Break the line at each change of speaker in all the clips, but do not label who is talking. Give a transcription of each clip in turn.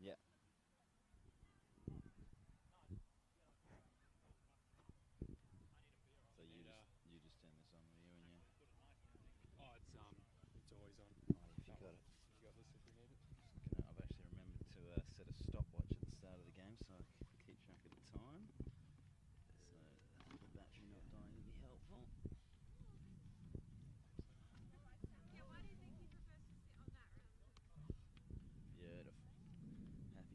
Yeah. So
And
you just turn this on, will you? And you.
oh, it's always on.
Oh, if you
That
got
one.
it.
You got this if we need it.
I've actually remembered to set a stopwatch at the start of the game so I can keep track of the time. So the battery not dying would be helpful. Yeah, why do you think he prefers to sit on that rather than? Beautiful. Happy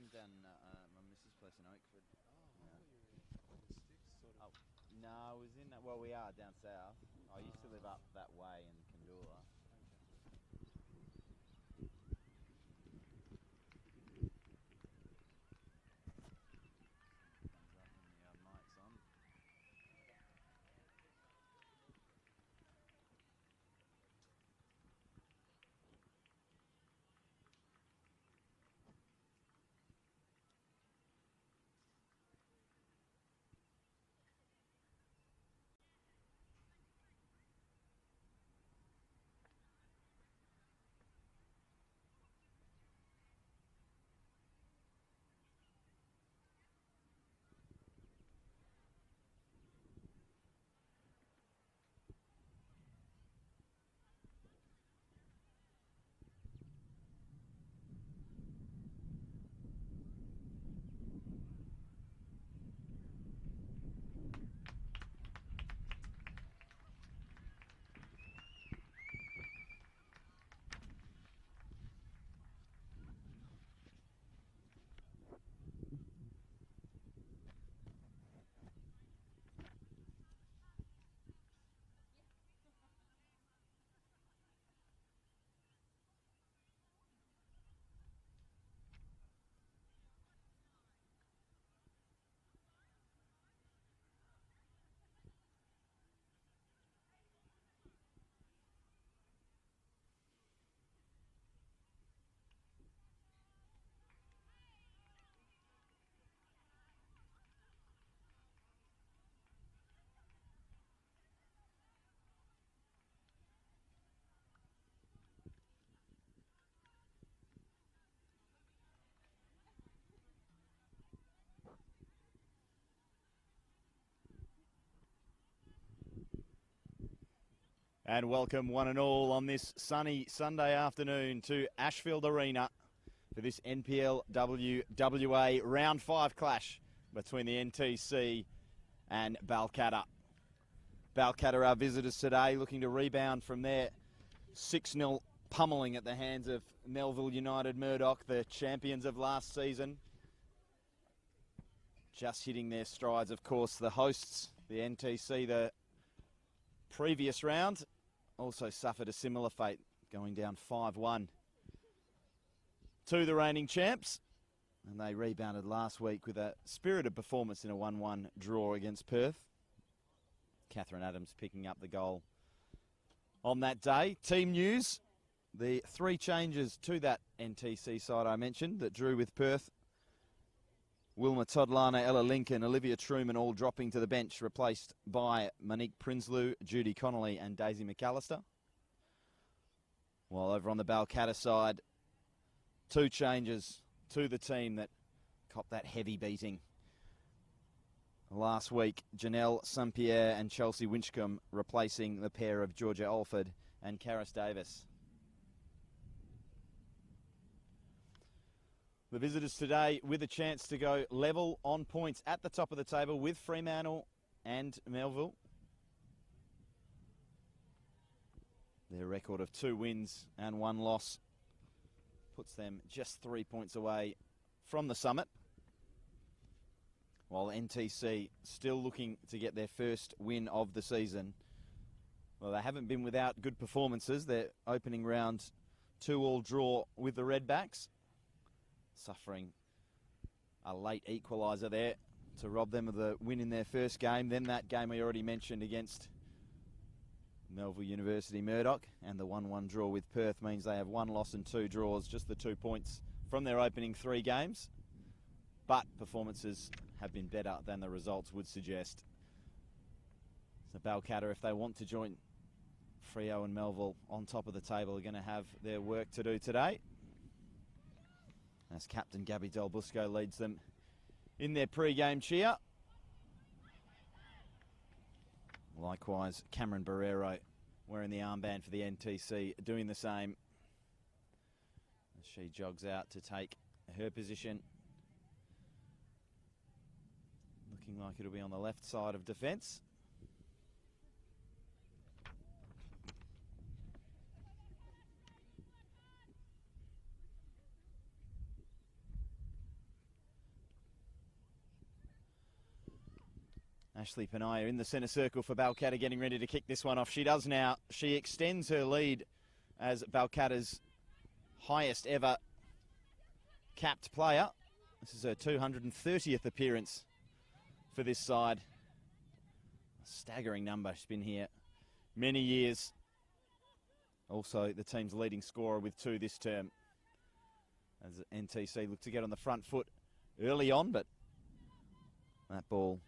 I'm down my missus' place in Oakford.
Oh,
Yeah.
I thought you were in the sticks, sort of.
Oh, no, I was in that. Well, we are down south. I used to live up that way in Kandoola. Thumbs up when the mic's on. And welcome one and all on this sunny Sunday afternoon to Ashfield Arena for this NPLW WA Round 5 clash between the NTC and Balcatta. Balcatta are visitors today, looking to rebound from their 6-0 pummelling at the hands of Melville United Murdoch, the champions of last season. Just hitting their strides, of course, the hosts, the NTC, the previous round, also suffered a similar fate, going down 5-1 to the reigning champs. And they rebounded last week with a spirited performance in a 1-1 draw against Perth. Catherine Adams picking up the goal on that day. Team news, the 3 changes to that NTC side I mentioned that drew with Perth. Wilma Todlana, Ella Lincoln, Olivia Truman all dropping to the bench, replaced by Monique Prinsloo, Judy Connolly and Daisy McAllister. While over on the Balcatta side, 2 changes to the team that copped that heavy beating last week. Janelle St-Pierre and Chelsea Winchcombe replacing the pair of Georgia Alford and Karis Davis. The visitors today with a chance to go level on points at the top of the table with Fremantle and Melville. Their record of 2 wins and 1 loss puts them just 3 points away from the summit. While NTC still looking to get their first win of the season. Well, they haven't been without good performances. Their opening round 2-2 draw with the Redbacks, suffering a late equaliser there to rob them of the win in their first game. Then that game we already mentioned against Melville University Murdoch, and the 1-1 draw with Perth means they have 1 loss and 2 draws, just the 2 points from their opening 3 games. But performances have been better than the results would suggest. So Balcatta, if they want to join Freo and Melville on top of the table, are going to have their work to do today, as captain Gabby Del Busco leads them in their pre-game cheer. Likewise, Cameron Barrero, wearing the armband for the NTC, doing the same as she jogs out to take her position. Looking like it'll be on the left side of defence. Ashley Panaya in the centre circle for Balcatta, getting ready to kick this one off. She does now. She extends her lead as Balcatta's highest ever capped player. This is her 230th appearance for this side. A staggering number. She's been here many years. Also the team's leading scorer with 2 this term. As NTC look to get on the front foot early on, but that ball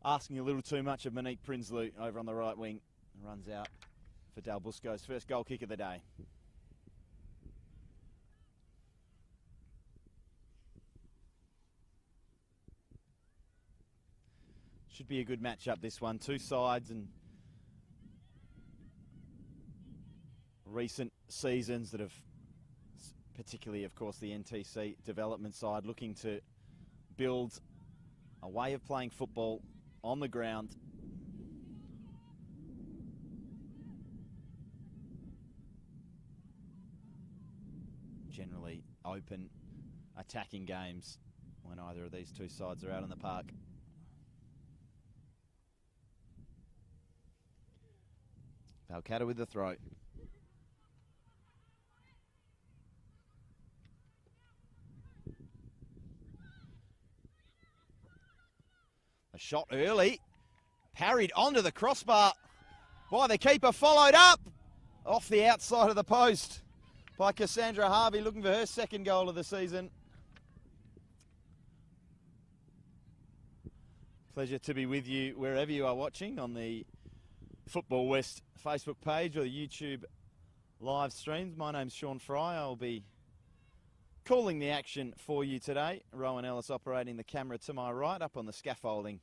asking a little too much of Monique Prinsloo over on the right wing. Runs out for Dal Busco's first goal kick of the day. Should be a good matchup, this one. 2 sides and recent seasons that have, particularly, of course, the NTC development side, looking to build a way of playing football on the ground. Generally open attacking games when either of these 2 sides are out on the park. Balcatta with the throw. A shot early, parried onto the crossbar by the keeper, followed up off the outside of the post by Cassandra Harvey, looking for her second goal of the season. Pleasure to be with you wherever you are watching on the Football West Facebook page or the YouTube live streams. My name's Sean Fry. I'll be calling the action for you today. Rowan Ellis operating the camera to my right, up on the scaffolding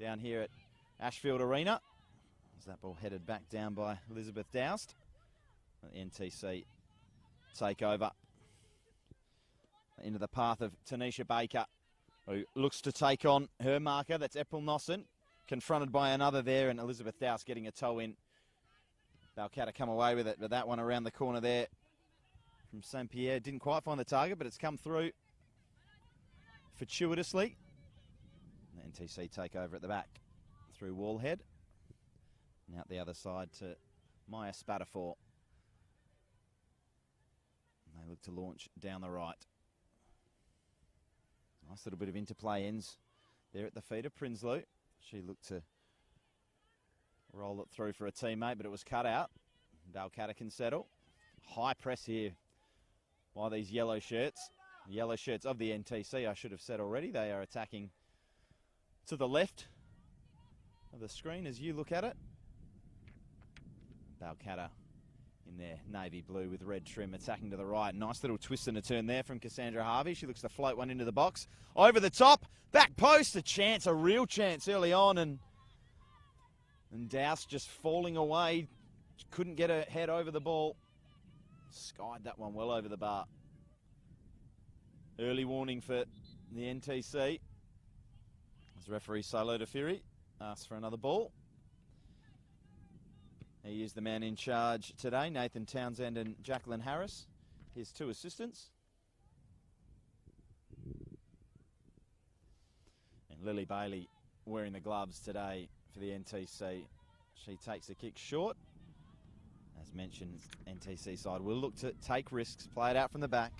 down here at Ashfield Arena. As that ball headed back down by Elizabeth Doust. The NTC take over into the path of Tanisha Baker, who looks to take on her marker. That's Epil Nossen, confronted by another there, and Elizabeth Doust getting a toe in. Balcatta come away with it, but that one around the corner there from St. Pierre didn't quite find the target, but it's come through fortuitously. The NTC take over at the back through Wallhead. And out the other side to Maya Spatafor. And they look to launch down the right. Nice little bit of interplay ends there at the feet of Prinsloo. She looked to roll it through for a teammate, but it was cut out. Balcatta can settle. High press here by these yellow shirts. The yellow shirts of the NTC, I should have said already. They are attacking to the left of the screen as you look at it. Balcatta in their navy blue with red trim attacking to the right. Nice little twist and a turn there from Cassandra Harvey. She looks to float one into the box. Over the top, back post, a chance, a real chance early on, and Doust just falling away. Couldn't get her head over the ball. Skied that one well over the bar. Early warning for the NTC. As referee Silo DeFury asks for another ball. He is the man in charge today, Nathan Townsend and Jacqueline Harris, his 2 assistants. And Lily Bailey wearing the gloves today for the NTC. She takes the kick short. As mentioned, NTC side will look to take risks, play it out from the back.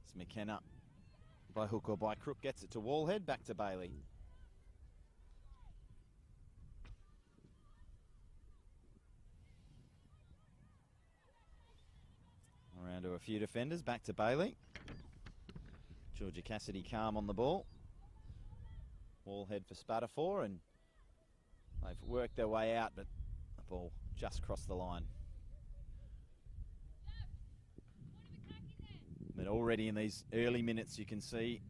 As McKenna, by hook or by crook, gets it to Wallhead, back to Bailey. Around to a few defenders, back to Bailey. Georgia Cassidy calm on the ball. Wallhead for Spatafor, and they've worked their way out, but the ball just crossed the line. But already in these early minutes you can see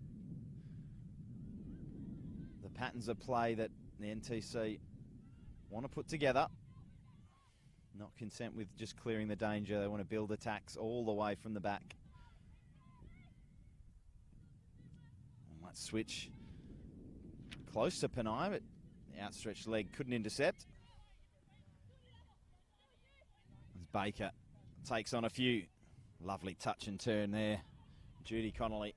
the patterns of play that the NTC want to put together. Not content with just clearing the danger. They want to build attacks all the way from the back. Might switch close to Panay, but the outstretched leg couldn't intercept. As Baker takes on a few. Lovely touch and turn there. Judy Connolly.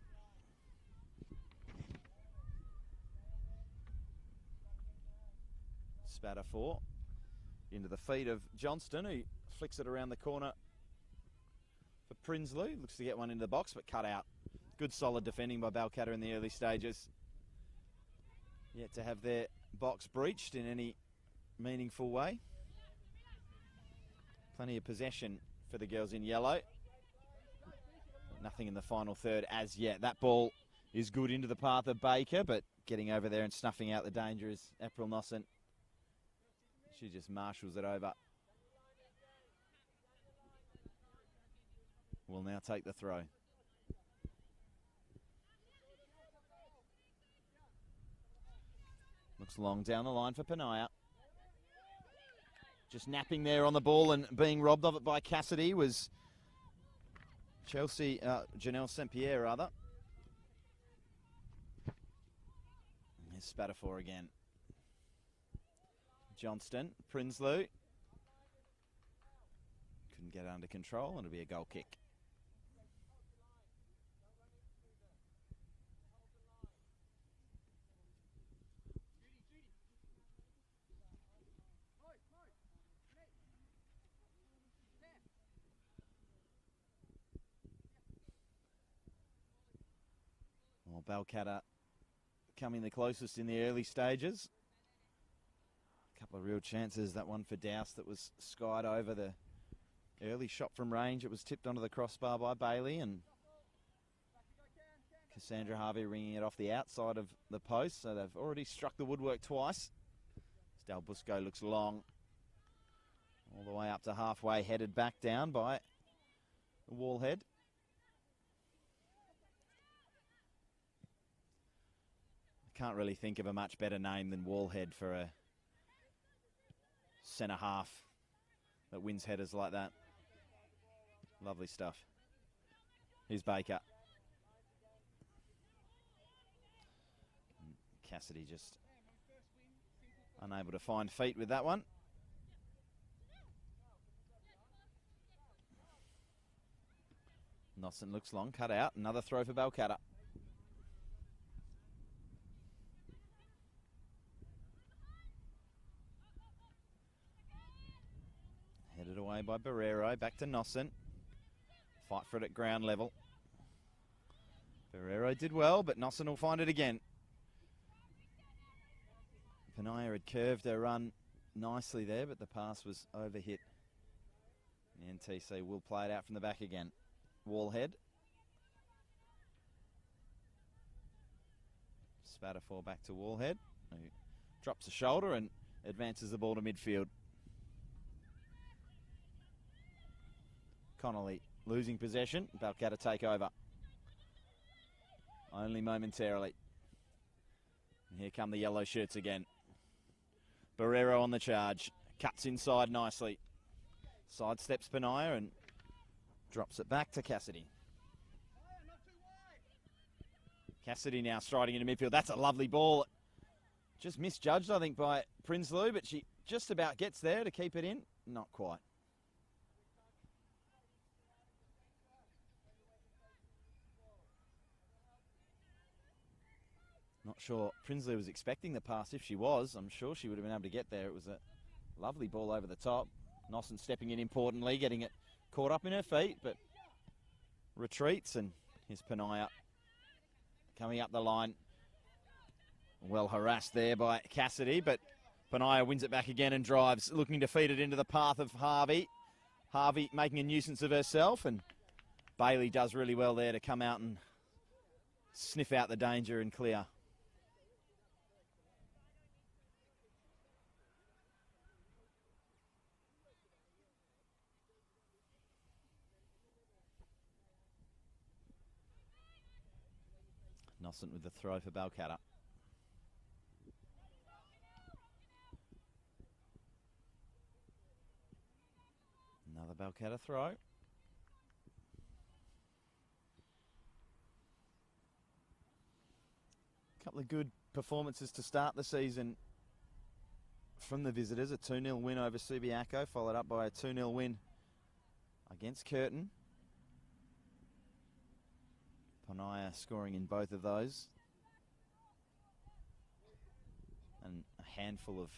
Spatter 4 into the feet of Johnston, who flicks it around the corner for Prinsloo. Looks to get one into the box, but cut out. Good solid defending by Balcatta in the early stages. Yet to have their box breached in any meaningful way. Plenty of possession for the girls in yellow. Nothing in the final third as yet. That ball is good into the path of Baker, but getting over there and snuffing out the danger is April Nossen. She just marshals it over. Will now take the throw. Looks long down the line for Penaya. Just napping there on the ball and being robbed of it by Cassidy was Janelle St. Pierre rather. Here's Spatter 4 again. Johnston, Prinsloo. Couldn't get it under control, and it'll be a goal kick. Well, Balcatta coming the closest in the early stages. A couple of real chances. That one for Douse that was skied over the early shot from range. It was tipped onto the crossbar by Bailey, and Cassandra Harvey ringing it off the outside of the post. So they've already struck the woodwork twice. Del Busco looks long. All the way up to halfway, headed back down by the Wallhead. Can't really think of a much better name than Wallhead for a centre half that wins headers like that. Lovely stuff. Here's Baker. Cassidy just unable to find feet with that one. Nossen looks long, cut out. Another throw for Balcatta. Headed away by Barrero, back to Nossen. Fight for it at ground level. Barrero did well, but Nossen will find it again. Penaya had curved her run nicely there, but the pass was overhit. The NTC will play it out from the back again. Wallhead. Spatter 4 back to Wallhead, who drops a shoulder and advances the ball to midfield. Connolly losing possession. Balcatta take over. Only momentarily. And here come the yellow shirts again. Barrero on the charge. Cuts inside nicely. Sidesteps Penaya and drops it back to Cassidy. Cassidy now striding into midfield. That's a lovely ball. Just misjudged, I think, by Prinsloo, but she just about gets there to keep it in. Not quite. Not sure Prinsloo was expecting the pass. If she was, I'm sure she would have been able to get there. It was a lovely ball over the top. Nossen stepping in importantly, getting it caught up in her feet, but retreats, and here's Penaya coming up the line. Well harassed there by Cassidy, but Penaya wins it back again and drives, looking to feed it into the path of Harvey. Harvey making a nuisance of herself, and Bailey does really well there to come out and sniff out the danger and clear. Nossen with the throw for Balcatta. Another Balcatta throw. Couple of good performances to start the season from the visitors. A 2-0 win over Subiaco, followed up by a 2-0 win against Curtin. Penaya scoring in both of those. And a handful of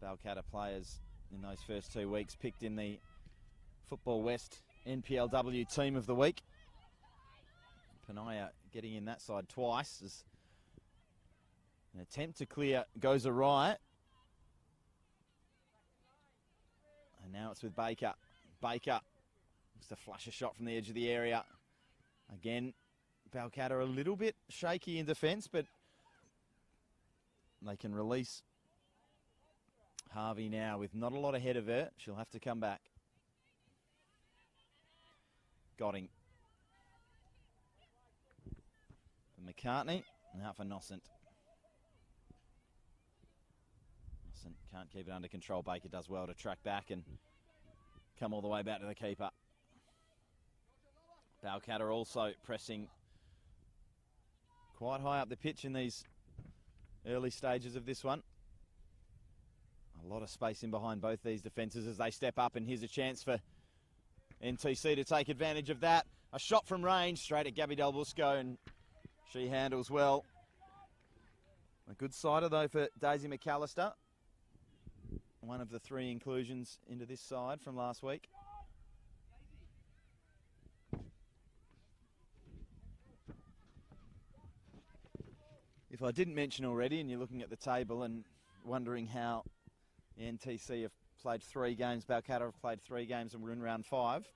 Balcatta players in those first 2 weeks picked in the Football West NPLW Team of the Week. Panaya getting in that side twice as an attempt to clear goes awry. And now it's with Baker. Baker looks to flush a shot from the edge of the area. Again, Balcatta a little bit shaky in defence, but they can release Harvey now with not a lot ahead of her. She'll have to come back. Godding. McCartney, now for Nossent. Nossent can't keep it under control. Baker does well to track back and come all the way back to the keeper. Balcatta also pressing quite high up the pitch in these early stages of this one. A lot of space in behind both these defences as they step up, and here's a chance for NTC to take advantage of that. A shot from range straight at Gabby Del Busco, and she handles well. A good sider though for Daisy McAllister. One of the 3 inclusions into this side from last week. If I didn't mention already, and you're looking at the table and wondering how the NTC have played 3 games, Balcatta have played 3 games and we're in round 5.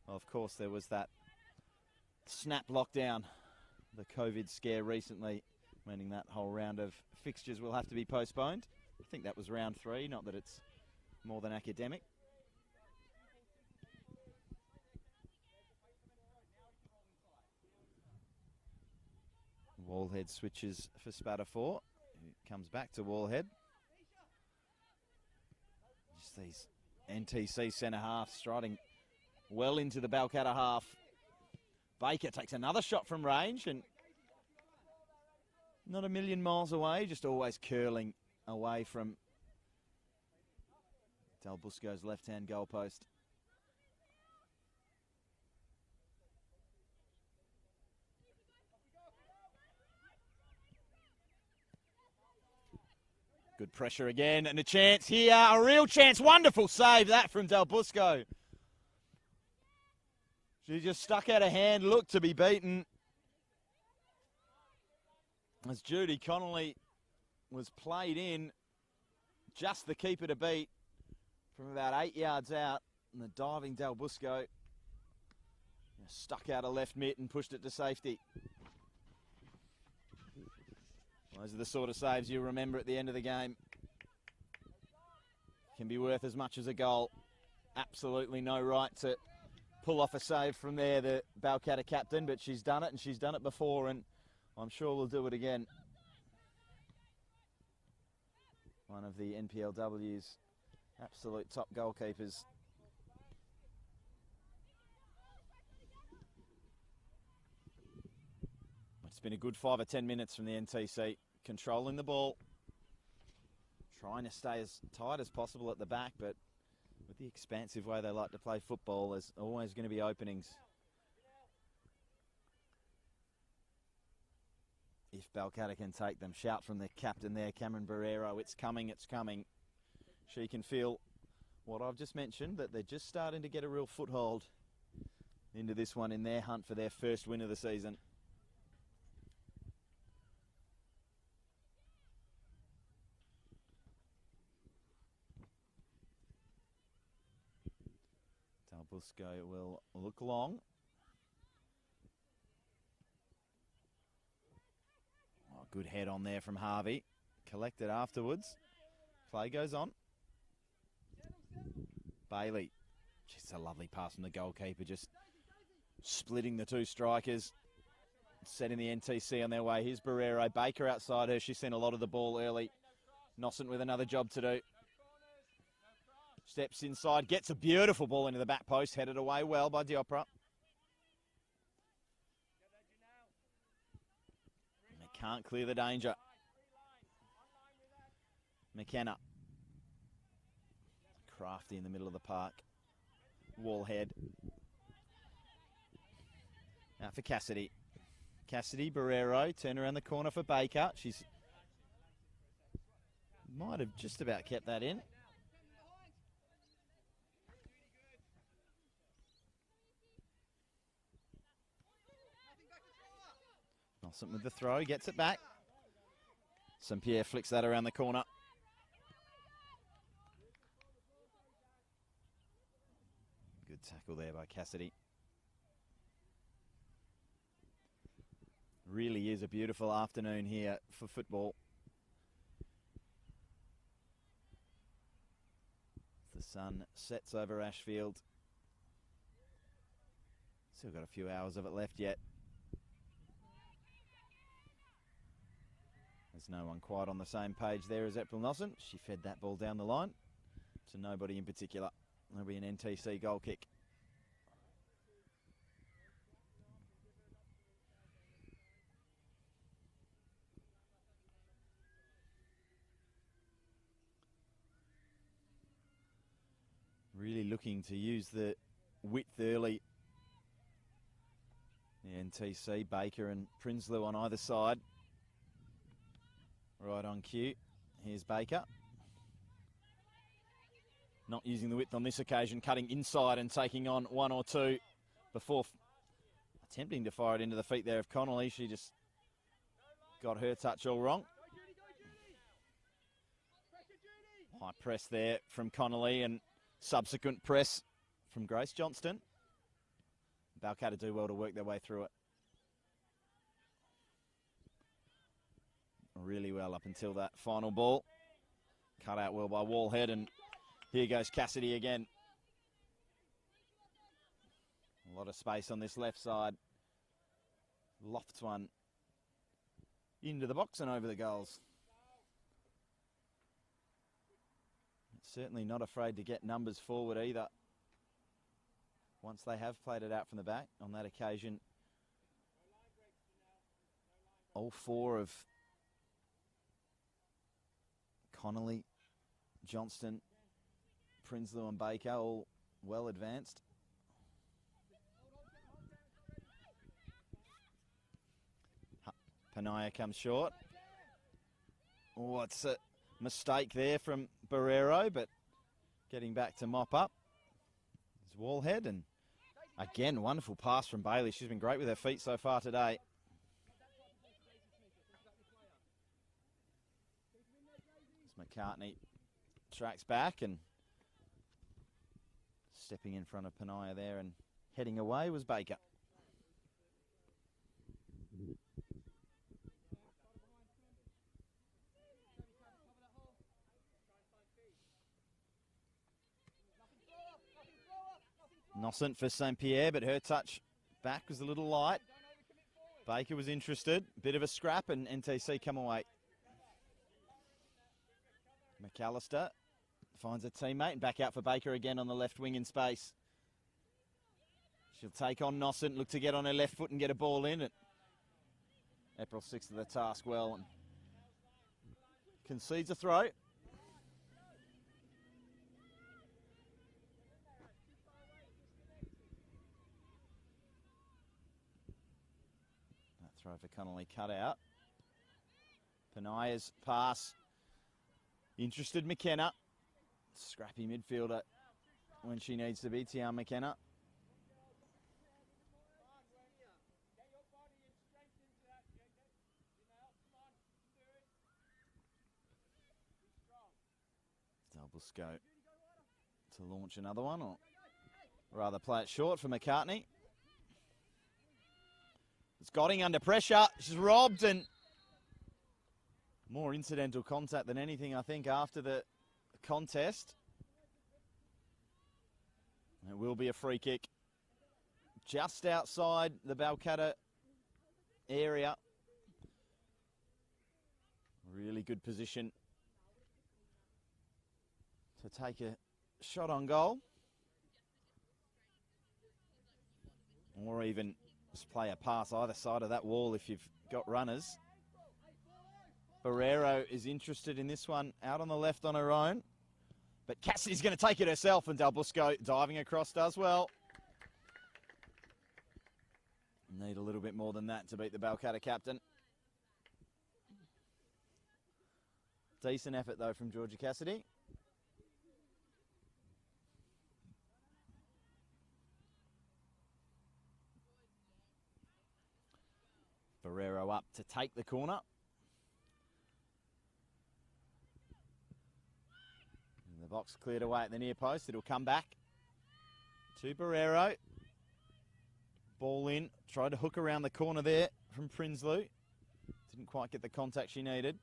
Well, of course, there was that snap lockdown, the COVID scare recently, meaning that whole round of fixtures will have to be postponed. I think that was round 3, not that it's more than academic. Wallhead switches for Spatafore, who comes back to Wallhead. Just these NTC centre half striding well into the Balcatta half. Baker takes another shot from range and not a million miles away, just always curling away from Del Busco's left-hand goalpost. Good pressure again, and a chance here, a real chance. Wonderful save that from Del Busco. She just stuck out a hand, looked to be beaten. As Judy Connolly was played in, just the keeper to beat from about 8 yards out. And the diving Del Busco stuck out a left mitt and pushed it to safety. Those are the sort of saves you remember at the end of the game. Can be worth as much as a goal. Absolutely no right to pull off a save from there, the Balcatta captain, but she's done it, and she's done it before, and I'm sure we'll do it again. One of the NPLW's absolute top goalkeepers. It's been a good 5 or 10 minutes from the NTC, controlling the ball, trying to stay as tight as possible at the back, but with the expansive way they like to play football, there's always going to be openings. If Balcatta can take them. Shout from the captain there, Cameron Barrero, it's coming, it's coming. She can feel what I've just mentioned, that they're just starting to get a real foothold into this one in their hunt for their first win of the season. Del Busco will look long. Oh, good head on there from Harvey. Collected afterwards. Play goes on. Bailey. Just a lovely pass from the goalkeeper, just splitting the 2 strikers. Setting the NTC on their way. Here's Barrero. Baker outside her. She's seen a lot of the ball early. Nossent with another job to do. Steps inside, gets a beautiful ball into the back post, headed away well by Diopra. And they can't clear the danger. McKenna. Crafty in the middle of the park. Wallhead. Now for Cassidy. Cassidy, Barrero, turn around the corner for Baker. She's Might have just about kept that in. Nelson with the throw, gets it back. St. Pierre flicks that around the corner. Good tackle there by Cassidy. Really is a beautiful afternoon here for football. The sun sets over Ashfield. Still got a few hours of it left yet. There's no one quite on the same page there as April Nelson. She fed that ball down the line to nobody in particular. There'll be an NTC goal kick. Really looking to use the width early. The NTC, Baker and Prinsloo on either side. Right on cue. Here's Baker. Not using the width on this occasion, cutting inside and taking on one or two before attempting to fire it into the feet there of Connolly. She just got her touch all wrong. High press there from Connolly and subsequent press from Grace Johnston. Balcatta do well to work their way through it. Really well up until that final ball. Cut out well by Wallhead, and here goes Cassidy again. A lot of space on this left side. Lofts one into the box and over the goals. Certainly not afraid to get numbers forward either. Once they have played it out from the back on that occasion. All four of Connolly, Johnston, Prinsloo and Baker all well advanced. Panaya comes short. Oh, it's a mistake there from Barrero, but getting back to mop up is Wallhead, and again, wonderful pass from Bailey. She's been great with her feet so far today. McCartney tracks back, and stepping in front of Panaya there and heading away was Baker. Noscent for St. Pierre, but her touch back was a little light. Baker was interested. Bit of a scrap, and NTC come away. McAllister finds a teammate and back out for Baker again on the left wing in space. She'll take on Noscent, look to get on her left foot and get a ball in. April 6th to the task well and concedes a throw. That throw for Connolly cut out. Panaya's pass. Interested McKenna. Scrappy midfielder when she needs to be, Tian McKenna. Dalbusco to launch another one, or rather play it short for McCartney. It's Gotting under pressure. She's robbed, and more incidental contact than anything, I think, after the contest. It will be a free kick just outside the Balcatta area. Really good position to take a shot on goal. Or even just play a pass either side of that wall if you've got runners. Barrero is interested in this one, out on the left on her own. But Cassidy's going to take it herself, and Dalbusco diving across does well. Need a little bit more than that to beat the Balcatta captain. Decent effort, though, from Georgia Cassidy. Barrero up to take the corner. And the box cleared away at the near post. It'll come back to Barrero. Ball in. Tried to hook around the corner there from Prinsloo. Didn't quite get the contact she needed,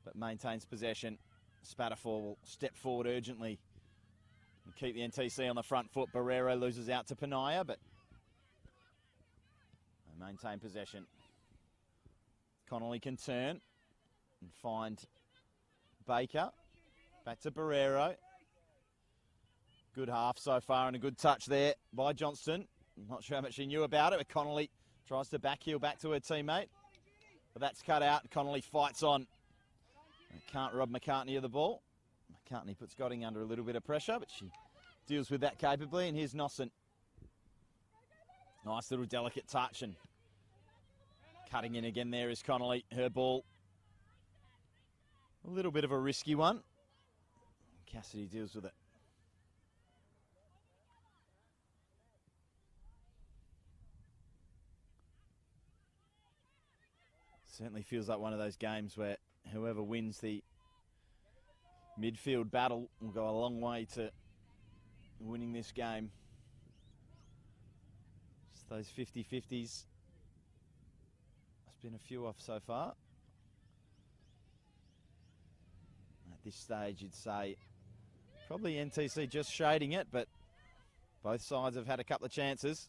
but maintains possession. Spatterfor will step forward urgently and keep the NTC on the front foot. Barrero loses out to Panaya, but they maintain possession. Connolly can turn and find Baker. Back to Barrero. Good half so far and a good touch there by Johnston. I'm not sure how much she knew about it, but Connolly tries to backheel back to her teammate. But that's cut out. Connolly fights on. Can't rob McCartney of the ball. McCartney puts Godding under a little bit of pressure, but she deals with that capably. And here's Nosson. Nice little delicate touch, and cutting in again there is Connolly. Her ball. A little bit of a risky one. Cassidy deals with it. Certainly feels like one of those games where whoever wins the midfield battle will go a long way to winning this game. Just those 50-50s. There's been a few off so far. At this stage, you'd say probably NTC just shading it, but both sides have had a couple of chances.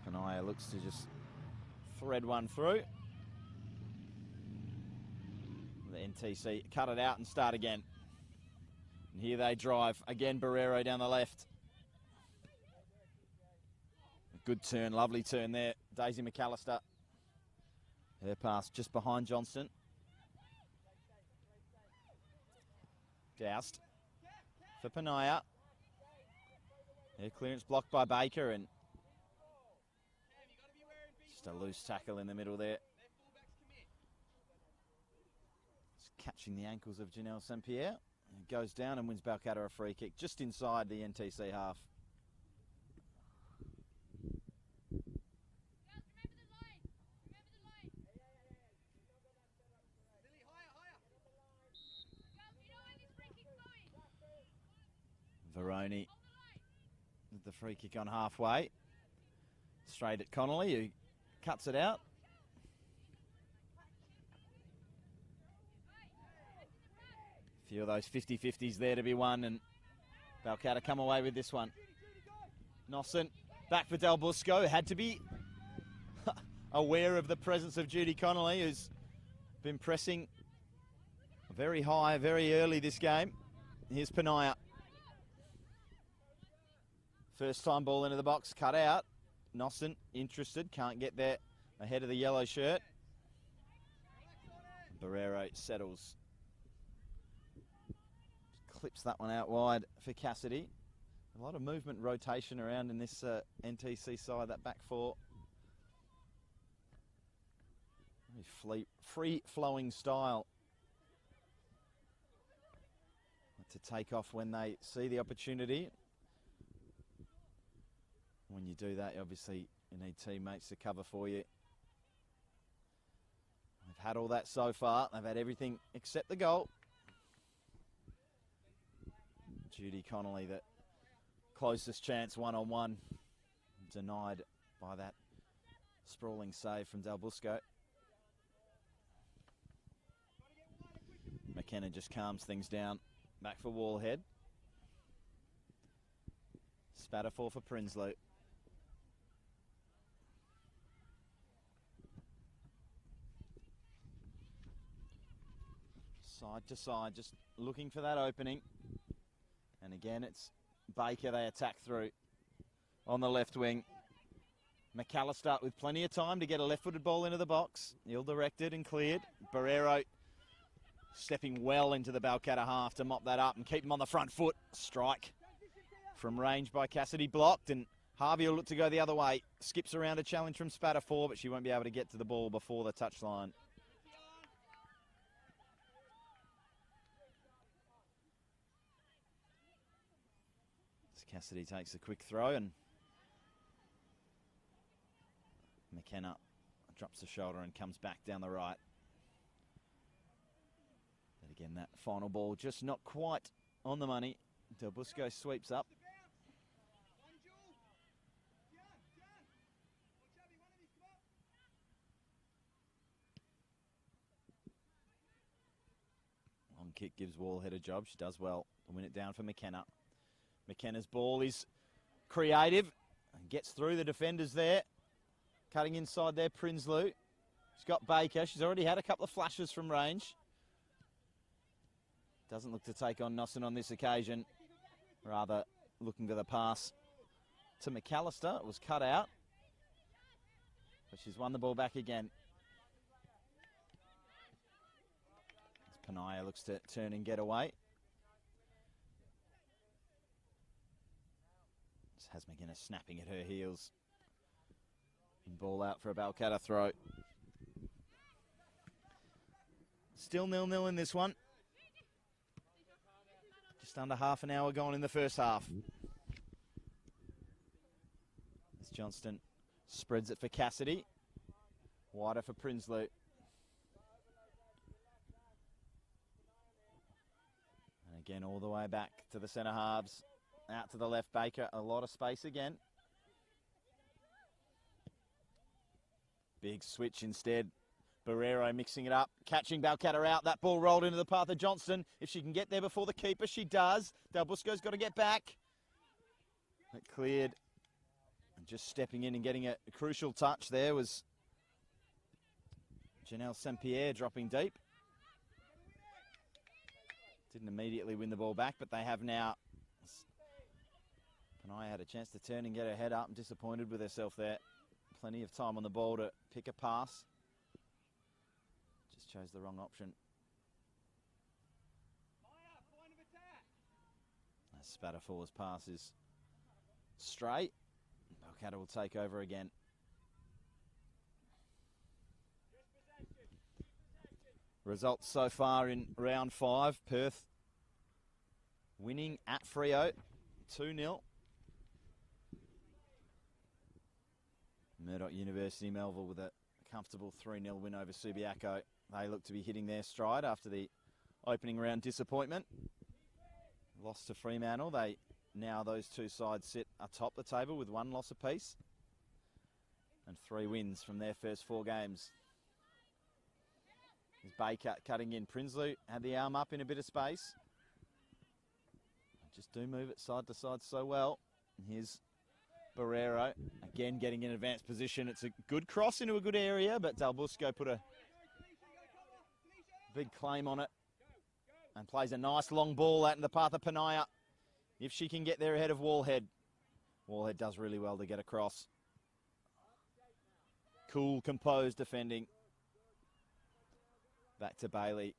Panaya looks to just thread one through. The NTC cut it out and start again. And here they drive. Again, Barrero down the left. A good turn, lovely turn there. Daisy McAllister. Her pass just behind Johnston. Doused for Panaya. Her clearance blocked by Baker, and just a loose tackle in the middle there. Just catching the ankles of Janelle St. Pierre. And goes down and wins Balcatta a free kick just inside the NTC half. Veroni with the free kick on halfway. Straight at Connolly, who cuts it out. A few of those 50-50s there to be won, and Balcatta come away with this one. Nosson back for Del Busco. Had to be aware of the presence of Judy Connolly, who's been pressing very high, very early this game. Here's Panaya. First time ball into the box, cut out. Nosson interested, can't get there ahead of the yellow shirt. Barrero settles. Clips that one out wide for Cassidy. A lot of movement, rotation around in this NTC side, that back four. Very free-flowing style to take off when they see the opportunity. When you do that, obviously, you need teammates to cover for you. They've had all that so far. They've had everything except the goal. Judy Connolly, the closest chance one-on-one, denied by that sprawling save from Del Busco. McKenna just calms things down. Back for Wallhead. Spatterfor for Prinsloo. Side to side, just looking for that opening. And again, it's Baker they attack through on the left wing. McAllister with plenty of time to get a left-footed ball into the box. Ill-directed and cleared. Barrero stepping well into the Balcatta half to mop that up and keep them on the front foot. Strike from range by Cassidy, blocked, and Harvey will look to go the other way. Skips around a challenge from Spatafor, but she won't be able to get to the ball before the touchline. Cassidy takes a quick throw and McKenna drops the shoulder and comes back down the right. But again, that final ball just not quite on the money. Del Busco sweeps up. Long kick gives Wallhead a job. She does well to win it down for McKenna. McKenna's ball is creative and gets through the defenders there. Cutting inside there, Prinsloo. She's got Baker. She's already had a couple of flashes from range. Doesn't look to take on Nosson on this occasion. Rather looking for the pass to McAllister. It was cut out. But she's won the ball back again. As Panaya looks to turn and get away. Has McGuinness snapping at her heels. And ball out for a Balcatta throw. Still 0-0 in this one. Just under half an hour gone in the first half. As Johnston spreads it for Cassidy. Wider for Prinsloo. And again, all the way back to the centre halves. Out to the left, Baker, a lot of space again. Big switch instead. Barrero mixing it up, catching Balcatta out. That ball rolled into the path of Johnston. If she can get there before the keeper, she does. Del Busco's got to get back. It cleared. And just stepping in and getting a crucial touch there was Janelle St-Pierre dropping deep. Didn't immediately win the ball back, but they have now. Panaya had a chance to turn and get her head up and disappointed with herself there. Plenty of time on the ball to pick a pass. Just chose the wrong option. As Spatafor's pass is straight. Balcatta will take over again. Results so far in round 5. Perth winning at Freo 2-0. Murdoch University Melville with a comfortable 3-0 win over Subiaco. They look to be hitting their stride after the opening round disappointment. Lost to Fremantle. Now those two sides sit atop the table with 1 loss apiece and 3 wins from their first 4 games. As Baker cutting in. Prinsloo had the arm up in a bit of space. Just do move it side to side so well. And here's Barrero, again getting in advanced position. It's a good cross into a good area, but Del Busco put a big claim on it and plays a nice long ball out in the path of Panaya. If she can get there ahead of Wallhead. Wallhead does really well to get across. Cool, composed defending. Back to Bailey.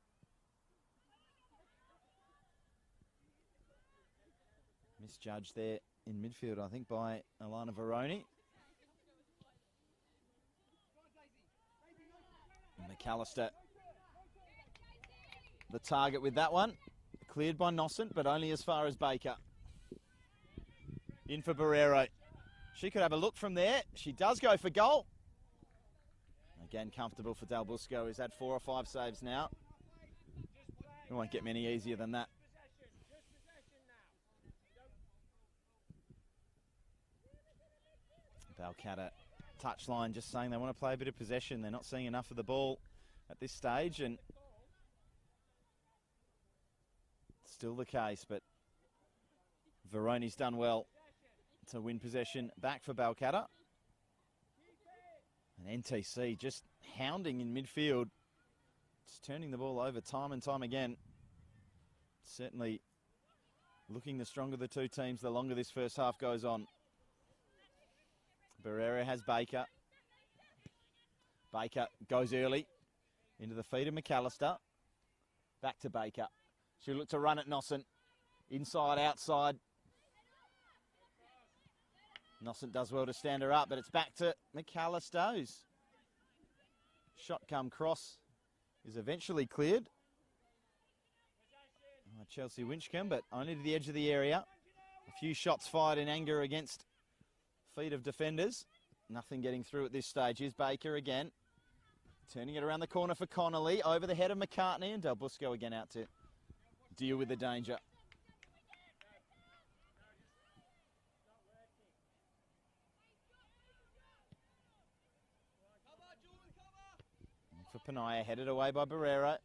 Misjudged there in midfield, I think, by Alana Veroni. McAllister, the target with that one. Cleared by Nosson, but only as far as Baker. In for Barrero. She could have a look from there. She does go for goal. Again, comfortable for Del Busco, who's had 4 or 5 saves now. It won't get many easier than that. Balcatta touchline just saying they want to play a bit of possession. They're not seeing enough of the ball at this stage, and still the case, but Veroni's done well to win possession back for Balcatta. And NTC just hounding in midfield, just turning the ball over time and time again. Certainly looking the stronger of the two teams the longer this first half goes on. Barrera has Baker. Baker goes early into the feet of McAllister. Back to Baker. She'll look to run at Nosson. Inside, outside. Nossant does well to stand her up, but it's back to McAllister's. Shot come cross is eventually cleared. Chelsea Winchcombe, but only to the edge of the area. A few shots fired in anger against feet of defenders. Nothing getting through at this stage. Here's Baker again. Turning it around the corner for Connolly. Over the head of McCartney, and Del Busco again out to deal with the danger. For Panaya, headed away by Barrero.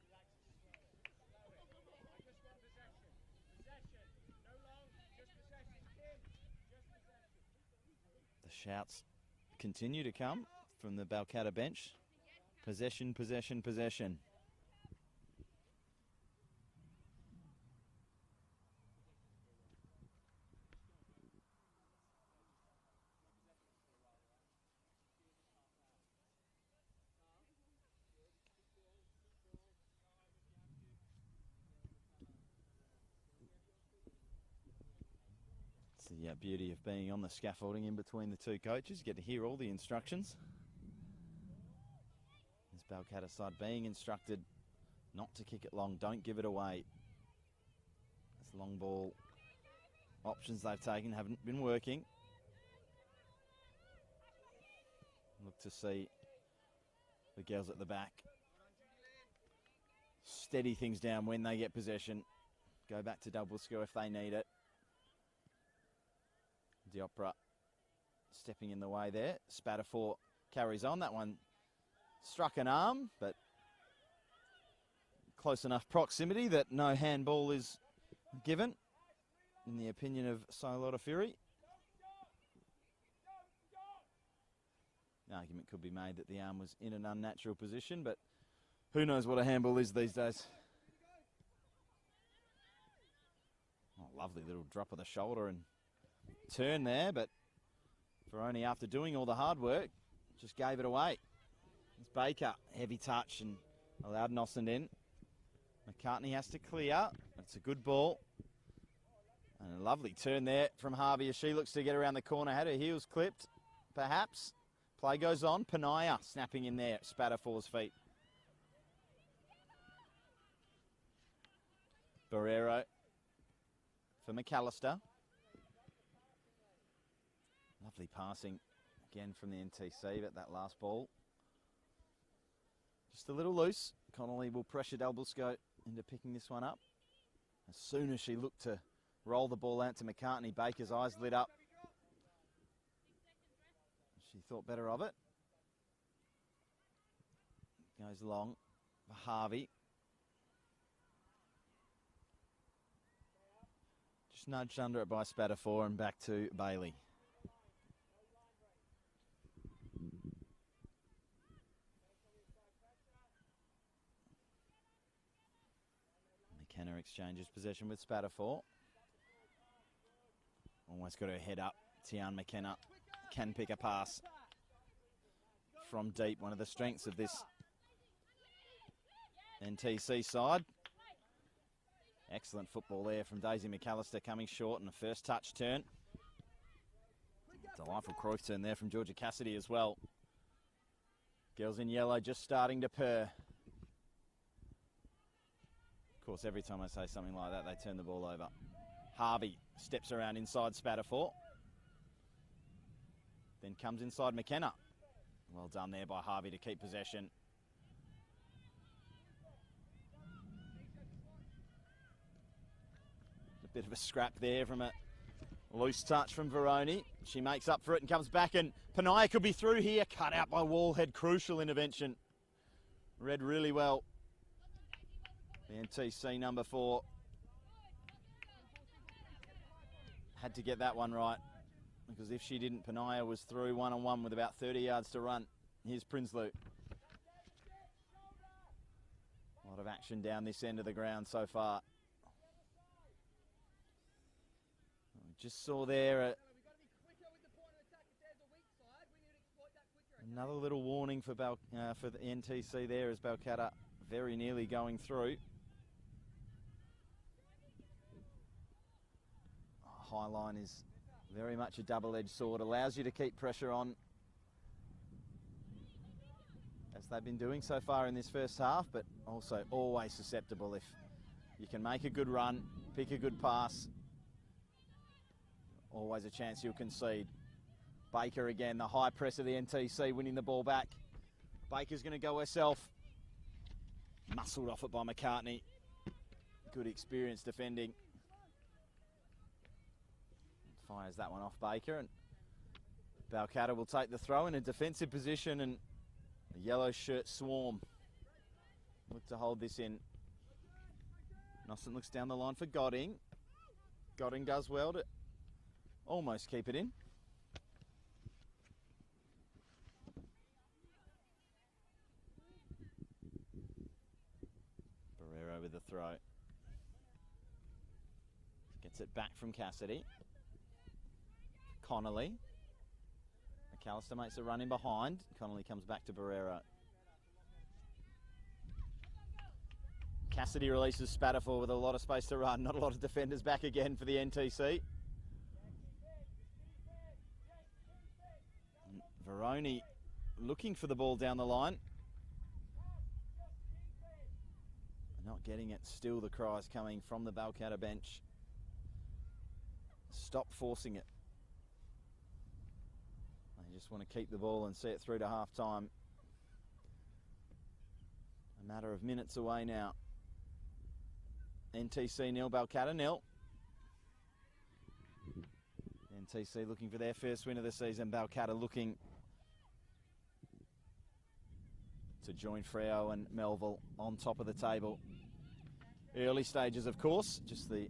The shouts continue to come from the Balcatta bench. Possession, possession, possession. It's the beauty of being on the scaffolding in between the two coaches. You get to hear all the instructions. This Balcatta side being instructed not to kick it long. Don't give it away. This long ball options they've taken haven't been working. Look to see the girls at the back steady things down when they get possession. Go back to Dubblesco if they need it. Diopra stepping in the way there. Spatafor carries on. That one struck an arm, but close enough proximity that no handball is given, in the opinion of Silota Fury. An argument could be made that the arm was in an unnatural position, but who knows what a handball is these days. Oh, lovely little drop of the shoulder and turn there, but Ferroni, after doing all the hard work, just gave it away. It's Baker, heavy touch and allowed Nossant in. McCartney has to clear. It's a good ball. And a lovely turn there from Harvey as she looks to get around the corner. Had her heels clipped, perhaps. Play goes on. Panaya snapping in there. Spatafor's feet. Barrero for McAllister. Lovely passing again from the NTC, but that last ball just a little loose. Connolly will pressure Dalbusco into picking this one up. As soon as she looked to roll the ball out to McCartney, Baker's eyes lit up. She thought better of it. Goes long for Harvey. Just nudged under it by Spatafor and back to Bailey. McKenna exchanges possession with Spatafor. Almost got her head up. Tian McKenna can pick a pass from deep. One of the strengths of this NTC side. Excellent football there from Daisy McAllister, coming short in the first touch turn. Delightful cross turn there from Georgia Cassidy as well. Girls in yellow just starting to purr. Of course, every time I say something like that, they turn the ball over. Harvey steps around inside Spatafor. Then comes inside McKenna. Well done there by Harvey to keep possession. A bit of a scrap there from a loose touch from Veroni. She makes up for it and comes back, and Panaya could be through here. Cut out by Wallhead. Crucial intervention. Read really well. The NTC number 4 had to get that one right, because if she didn't, Panaya was through one-on-one with about 30 yards to run. Here's Prinsloo. A lot of action down this end of the ground so far. We just saw there another little warning for the NTC there, as Balcatta very nearly going through. High line is Very much a double-edged sword. Allows you to keep pressure on, as they've been doing so far in this first half, but also always susceptible if you can make a good run, pick a good pass. Always a chance you'll concede. Baker again, the high press of the NTC, winning the ball back. Baker's going to go herself. Muscled off it by McCartney. Good experience defending. Fires that one off Baker, and Balcatta will take the throw in a defensive position, and the yellow shirt swarm look to hold this in. Nosson looks down the line for Godding. Godding does well to almost keep it in. Barrero with the throw. Gets it back from Cassidy. Connolly. McAllister makes a run in behind. Connolly comes back to Barrero. Cassidy releases Spatafor with a lot of space to run. Not a lot of defenders back again for the NTC. Veroni looking for the ball down the line. Not getting it. Still the cries coming from the Balcatta bench. Stop forcing it. They just want to keep the ball and see it through to half time. A matter of minutes away now. NTC nil, Balcatta nil. NTC looking for their first win of the season. Balcatta looking to join Freo and Melville on top of the table. Early stages, of course, just the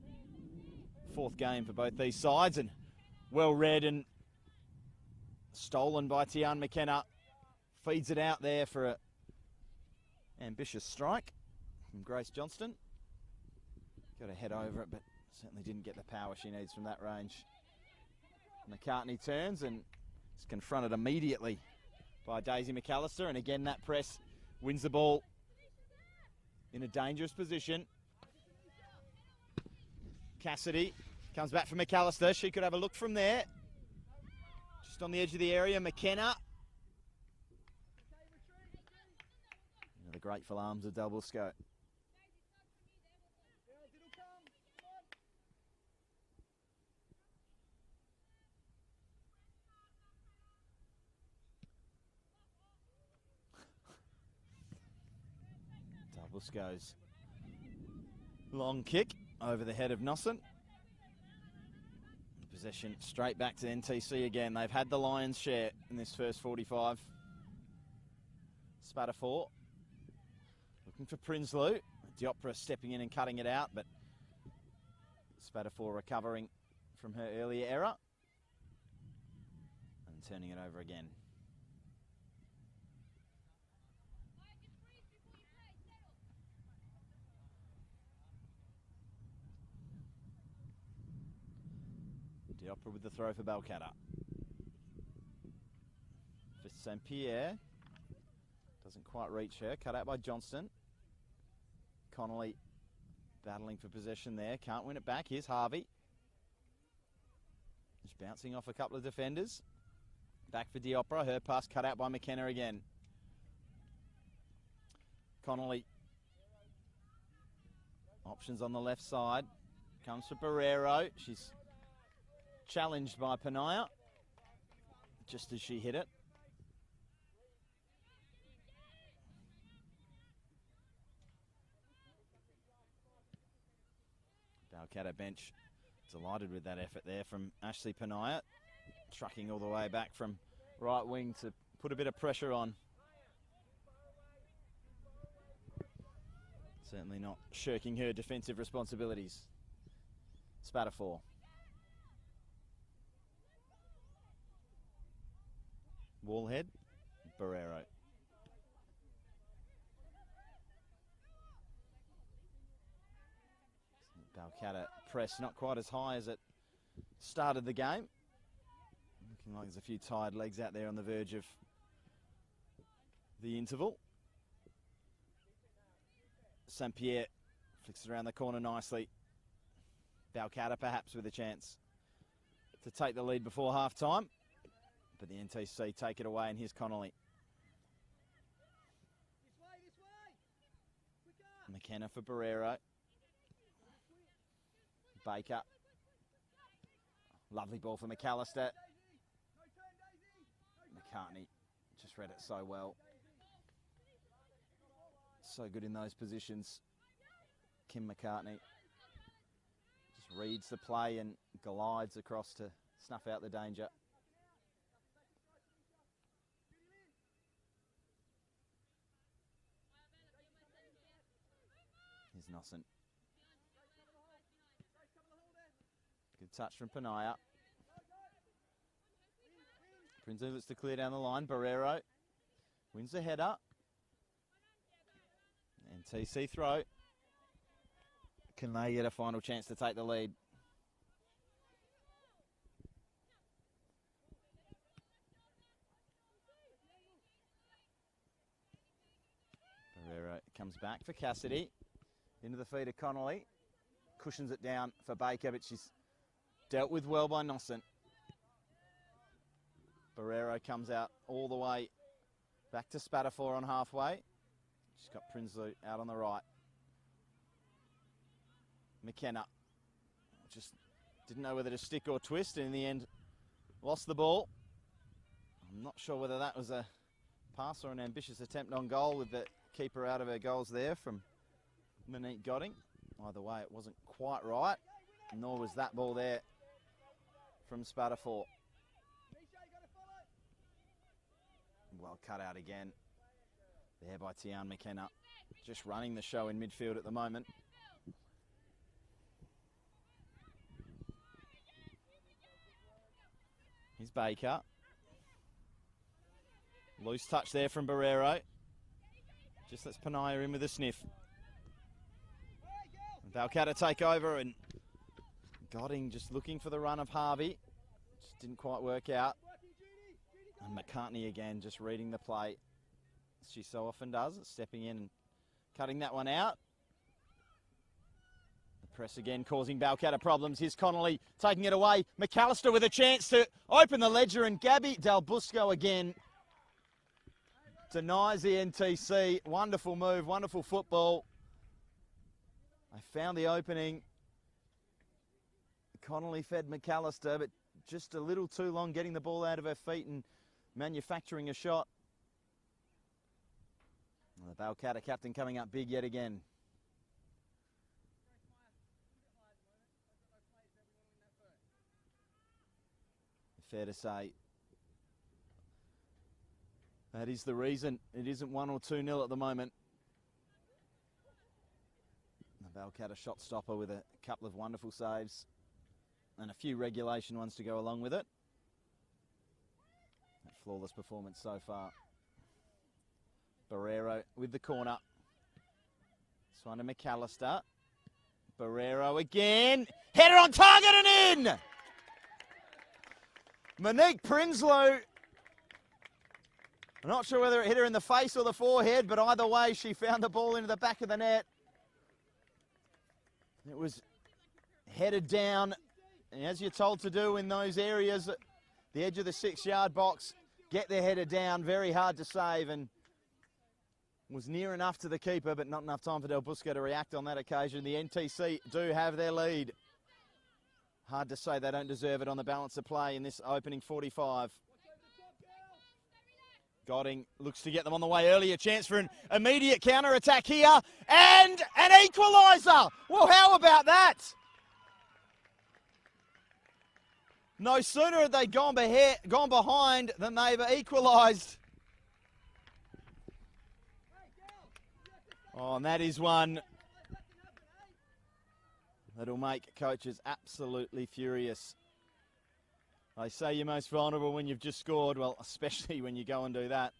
fourth game for both these sides, and well read and stolen by Tian McKenna. Feeds it out there for an ambitious strike from Grace Johnston. Got to head over it, but certainly didn't get the power she needs from that range. McCartney turns and is confronted immediately by Daisy McAllister, and again that press wins the ball in a dangerous position. Cassidy comes back for McAllister. She could have a look from there. Just on the edge of the area, McKenna. The grateful arms of double scope. Doubles goes. Long kick over the head of Nosson. Possession straight back to NTC again. They've had the lion's share in this first 45. Spatafor looking for Prinsloo. Diopra stepping in and cutting it out, but Spatafor recovering from her earlier error and turning it over again. Diopra with the throw for Balcatta. For St. Pierre. Doesn't quite reach her. Cut out by Johnston. Connolly battling for possession there. Can't win it back. Here's Harvey. Just bouncing off a couple of defenders. Back for Diopra. Her pass cut out by McKenna again. Connolly. Options on the left side. Comes for Barrero. She's challenged by Panaya just as she hit it. Balcatta bench delighted with that effort there from Ashley Panaya, trucking all the way back from right wing to put a bit of pressure on. Certainly not shirking her defensive responsibilities. Spatafor. Wallhead, Barrero. Balcatta press not quite as high as it started the game. Looking like there's a few tired legs out there on the verge of the interval. St. Pierre flicks it around the corner nicely. Balcatta perhaps with a chance to take the lead before half-time. But the NTC take it away, and here's Connolly. McKenna for Barrero. Baker. Lovely ball for McAllister. McCartney just read it so well. So good in those positions. Kim McCartney just reads the play and glides across to snuff out the danger. Here's Nossen. Good touch from Panaya. Prinsloo looks to clear down the line. Barrero wins the header. NTC throw. Can they get a final chance to take the lead? Barrero comes back for Cassidy. Into the feet of Connolly. Cushions it down for Baker, but she's dealt with well by Nossen. Barrero comes out all the way back to Spatafor on halfway. She's got Prinsloo out on the right. McKenna just didn't know whether to stick or twist, and in the end lost the ball. I'm not sure whether that was a pass or an ambitious attempt on goal with the keeper out of her goals there from Monique Godding. Either way, it wasn't quite right, nor was that ball there from Spatafor. Well cut out again there by Tian McKenna. Just running the show in midfield at the moment. Here's Baker. Loose touch there from Barrero. Just lets Panaya in with a sniff. Balcatta take over, and Godding just looking for the run of Harvey. Just didn't quite work out. And McCartney again just reading the play, as she so often does, stepping in and cutting that one out. The press again causing Balcatta problems. Here's Connolly taking it away. McAllister with a chance to open the ledger, and Gabby Dalbusco again denies the NTC. Wonderful move, wonderful football. I found the opening. Connolly fed McAllister, but just a little too long getting the ball out of her feet and manufacturing a shot. The Balcatta captain coming up big yet again. Fair to say, that is the reason it isn't 1 or 2-0 at the moment. The Balcatta shot stopper with a couple of wonderful saves and a few regulation ones to go along with it. A flawless performance so far. Barrero with the corner. This one to McAllister. Barrero again. Header on target and in! Monique Prinsloo. I'm not sure whether it hit her in the face or the forehead, but either way, she found the ball into the back of the net. It was headed down, and as you're told to do in those areas, the edge of the 6-yard box, get their header down, very hard to save, and was near enough to the keeper, but not enough time for Dalbusco to react on that occasion. The NTC do have their lead. Hard to say they don't deserve it on the balance of play in this opening 45. Godding looks to get them on the way early. A chance for an immediate counter-attack here. And an equaliser! Well, how about that? No sooner had they gone behind than they've equalised. Oh, and that is one that'll make coaches absolutely furious. They say you're most vulnerable when you've just scored. Well, especially when you go and do that.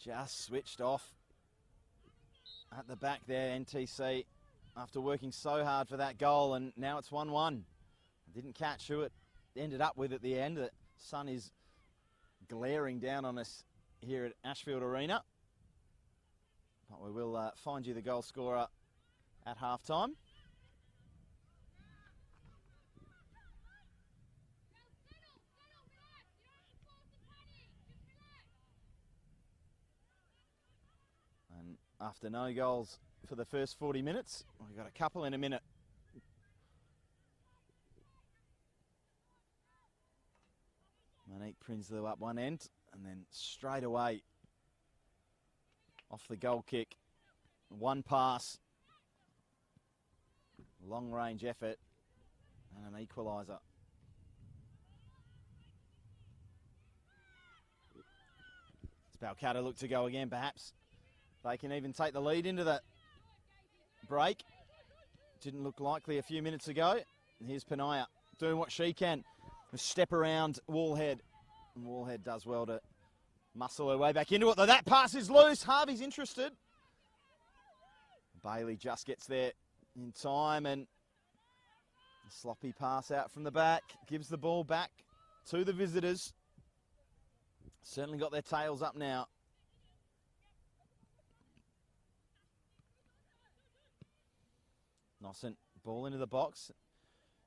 Just switched off at the back there, NTC, after working so hard for that goal, and now it's 1-1. Didn't catch who it ended up with at the end. The sun is glaring down on us here at Ashfield Arena. But we will find you the goal scorer at halftime. after no goals for the first 40 minutes. We've got a couple in a minute. Monique Prinsloo up one end, and then straight away off the goal kick. One pass, long range effort, and an equaliser. It's Balcatta look to go again, perhaps. They can even take the lead into the break. Didn't look likely a few minutes ago. And here's Penaya doing what she can. A step around Wallhead. And Wallhead does well to muscle her way back into it. Though that pass is loose. Harvey's interested. Bailey just gets there in time, and a sloppy pass out from the back. Gives the ball back to the visitors. Certainly got their tails up now. Nossen, ball into the box.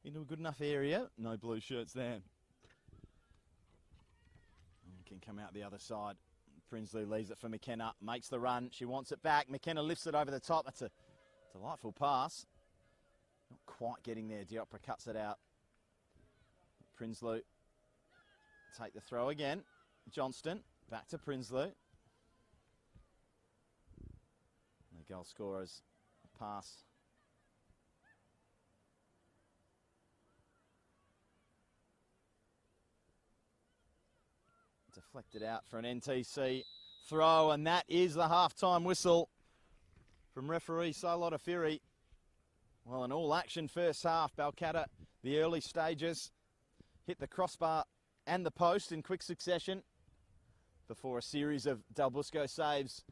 Into a good enough area. No blue shirts there. And can come out the other side. Prinsloo leaves it for McKenna. Makes the run. She wants it back. McKenna lifts it over the top. That's a delightful pass. Not quite getting there. Diopra cuts it out. Prinsloo take the throw again. Johnston back to Prinsloo. The goal scorer's pass. Deflected out for an NTC throw, and that is the half-time whistle from referee Salota Fury. Well, an all-action first half. Balcatta, the early stages, hit the crossbar and the post in quick succession before a series of Del Busco saves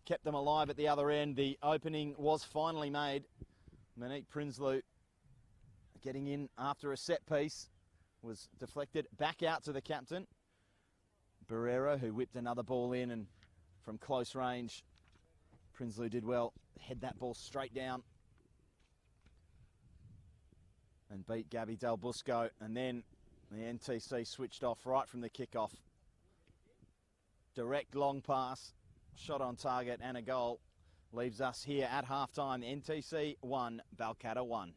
kept them alive at the other end. The opening was finally made. Monique Prinsloo getting in after a set piece was deflected back out to the captain. Barrero, who whipped another ball in, and from close range, Prinsloo did well. Head that ball straight down and beat Gabby Del Busco. And then the NTC switched off right from the kickoff. Direct long pass, shot on target, and a goal leaves us here at halftime. NTC 1, Balcatta 1.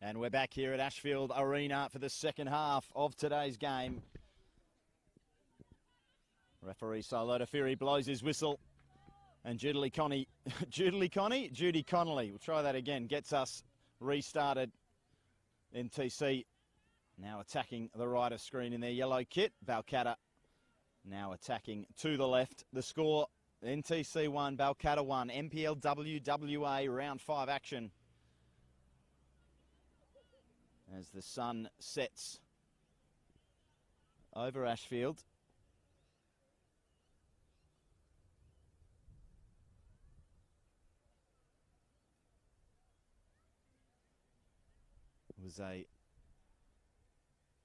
And we're back here at Ashfield Arena for the second half of today's game. Referee Silo Fury blows his whistle. And Judy Connolly, we'll try that again, gets us restarted. NTC now attacking the right of screen in their yellow kit. Balcatta now attacking to the left. The score, NTC 1, Balcatta 1, NPLW WA round 5 action. As the sun sets over Ashfield. It was a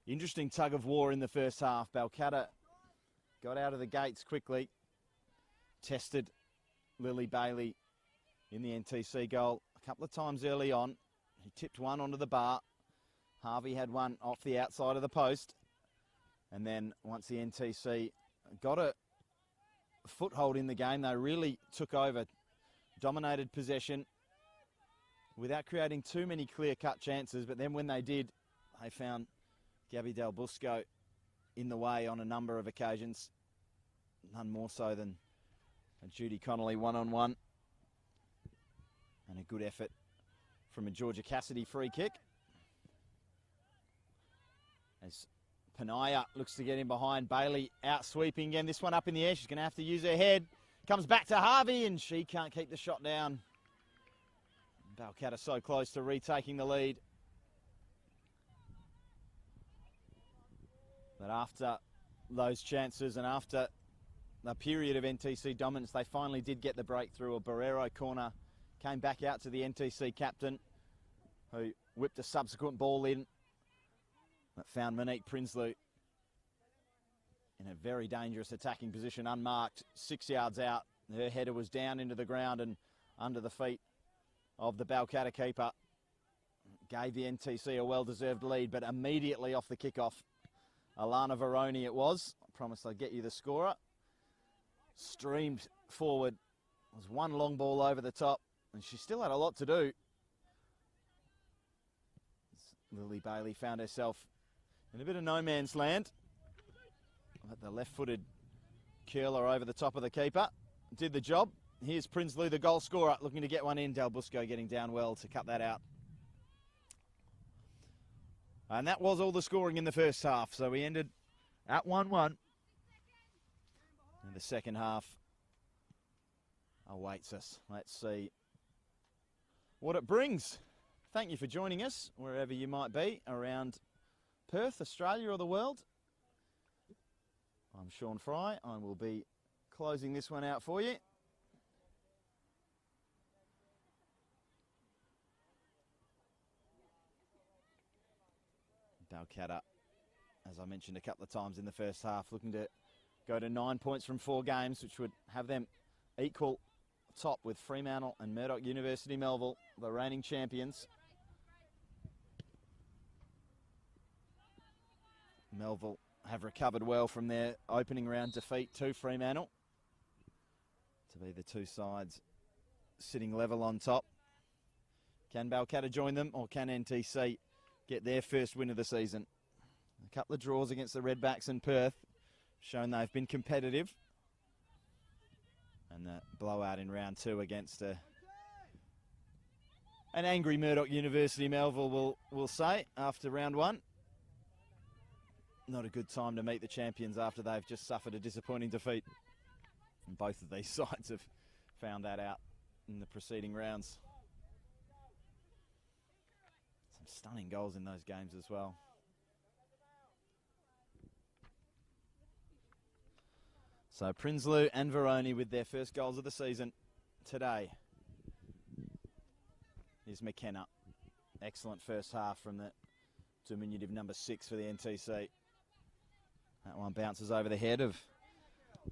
interesting tug of war in the first half. Balcatta got out of the gates quickly, tested Lily Bailey in the NTC goal a couple of times early on. He tipped one onto the bar. Harvey had one off the outside of the post. And then once the NTC got a foothold in the game, they really took over, dominated possession without creating too many clear-cut chances. But then when they did, they found Gabby Del Busco in the way on a number of occasions. None more so than Judy Connolly one-on-one. And a good effort from a Georgia Cassidy free kick. As Panaya looks to get in behind. Bailey out sweeping again. This one up in the air. She's going to have to use her head. Comes back to Harvey and she can't keep the shot down. Balcatta so close to retaking the lead. But after those chances and after a period of NTC dominance, they finally did get the breakthrough. A Barrero corner came back out to the NTC captain, who whipped a subsequent ball in. That found Monique Prinsloo in a very dangerous attacking position, unmarked, 6 yards out. Her header was down into the ground and under the feet of the Balcatta keeper. Gave the NTC a well-deserved lead, but immediately off the kickoff, Alana Veroni it was. I promised I'd get you the scorer. Streamed forward. It was one long ball over the top, and she still had a lot to do. Lily Bailey found herself in a bit of no man's land. But the left-footed curler over the top of the keeper did the job. Here's Prinsloo, the goal scorer, looking to get one in. Del Busco getting down well to cut that out. And that was all the scoring in the first half. So we ended at 1-1. And the second half awaits us. Let's see what it brings. Thank you for joining us, wherever you might be, around Perth, Australia or the world. I'm Sean Fry. I will be closing this one out for you. Balcatta, as I mentioned a couple of times in the first half, looking to go to 9 points from 4 games, which would have them equal top with Fremantle and Murdoch University Melville, the reigning champions. Melville have recovered well from their opening round defeat to Fremantle to be the two sides sitting level on top. Can Balcatta join them, or can NTC get their first win of the season? A couple of draws against the Redbacks in Perth, shown they've been competitive. And the blowout in round 2 against an angry Murdoch University Melville, will say, after round 1. Not a good time to meet the champions after they've just suffered a disappointing defeat. And both of these sides have found that out in the preceding rounds. Some stunning goals in those games as well. So Prinsloo and Veroni with their first goals of the season today. Here's McKenna. Excellent first half from the diminutive number 6 for the NTC. That one bounces over the head of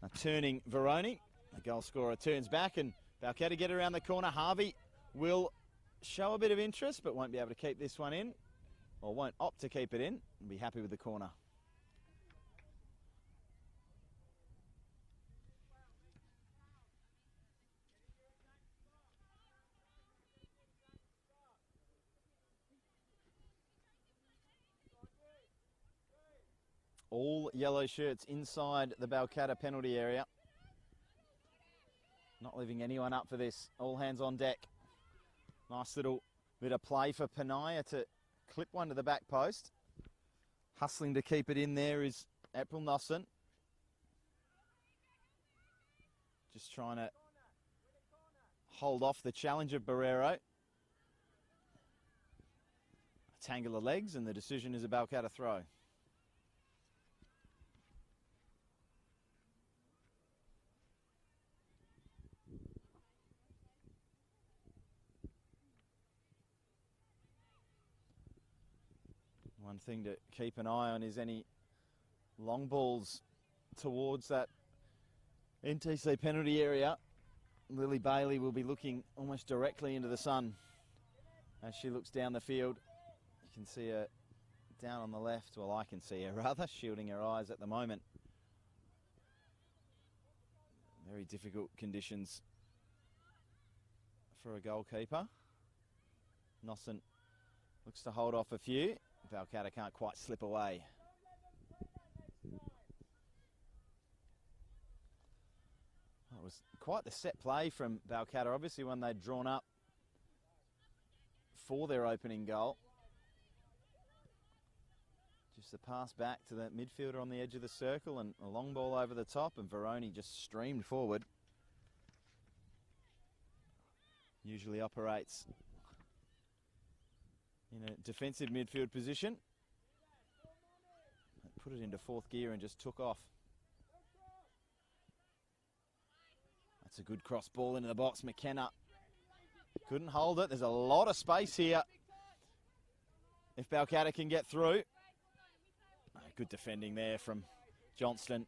a turning Veroni. The goal scorer turns back and Balcatta get around the corner. Harvey will show a bit of interest but won't be able to keep this one in, or won't opt to keep it in and be happy with the corner. All yellow shirts inside the Balcatta penalty area. Not leaving anyone up for this. All hands on deck. Nice little bit of play for Panaya to clip one to the back post. Hustling to keep it in there is April Nossen. Just trying to hold off the challenge of Barrero. A tangle of legs, and the decision is a Balcatta throw. One thing to keep an eye on is any long balls towards that NTC penalty area. Lily Bailey will be looking almost directly into the sun as she looks down the field. You can see her down on the left. Well, I can see her rather, shielding her eyes at the moment. Very difficult conditions for a goalkeeper. Nossen looks to hold off a few. Balcatta can't quite slip away. It was quite the set play from Balcatta, obviously, when they'd drawn up for their opening goal. Just a pass back to the midfielder on the edge of the circle and a long ball over the top, and Veroni just streamed forward. Usually operates in a defensive midfield position. Put it into fourth gear and just took off. That's a good cross ball into the box. McKenna couldn't hold it. There's a lot of space here if Balcatta can get through. Good defending there from Johnston.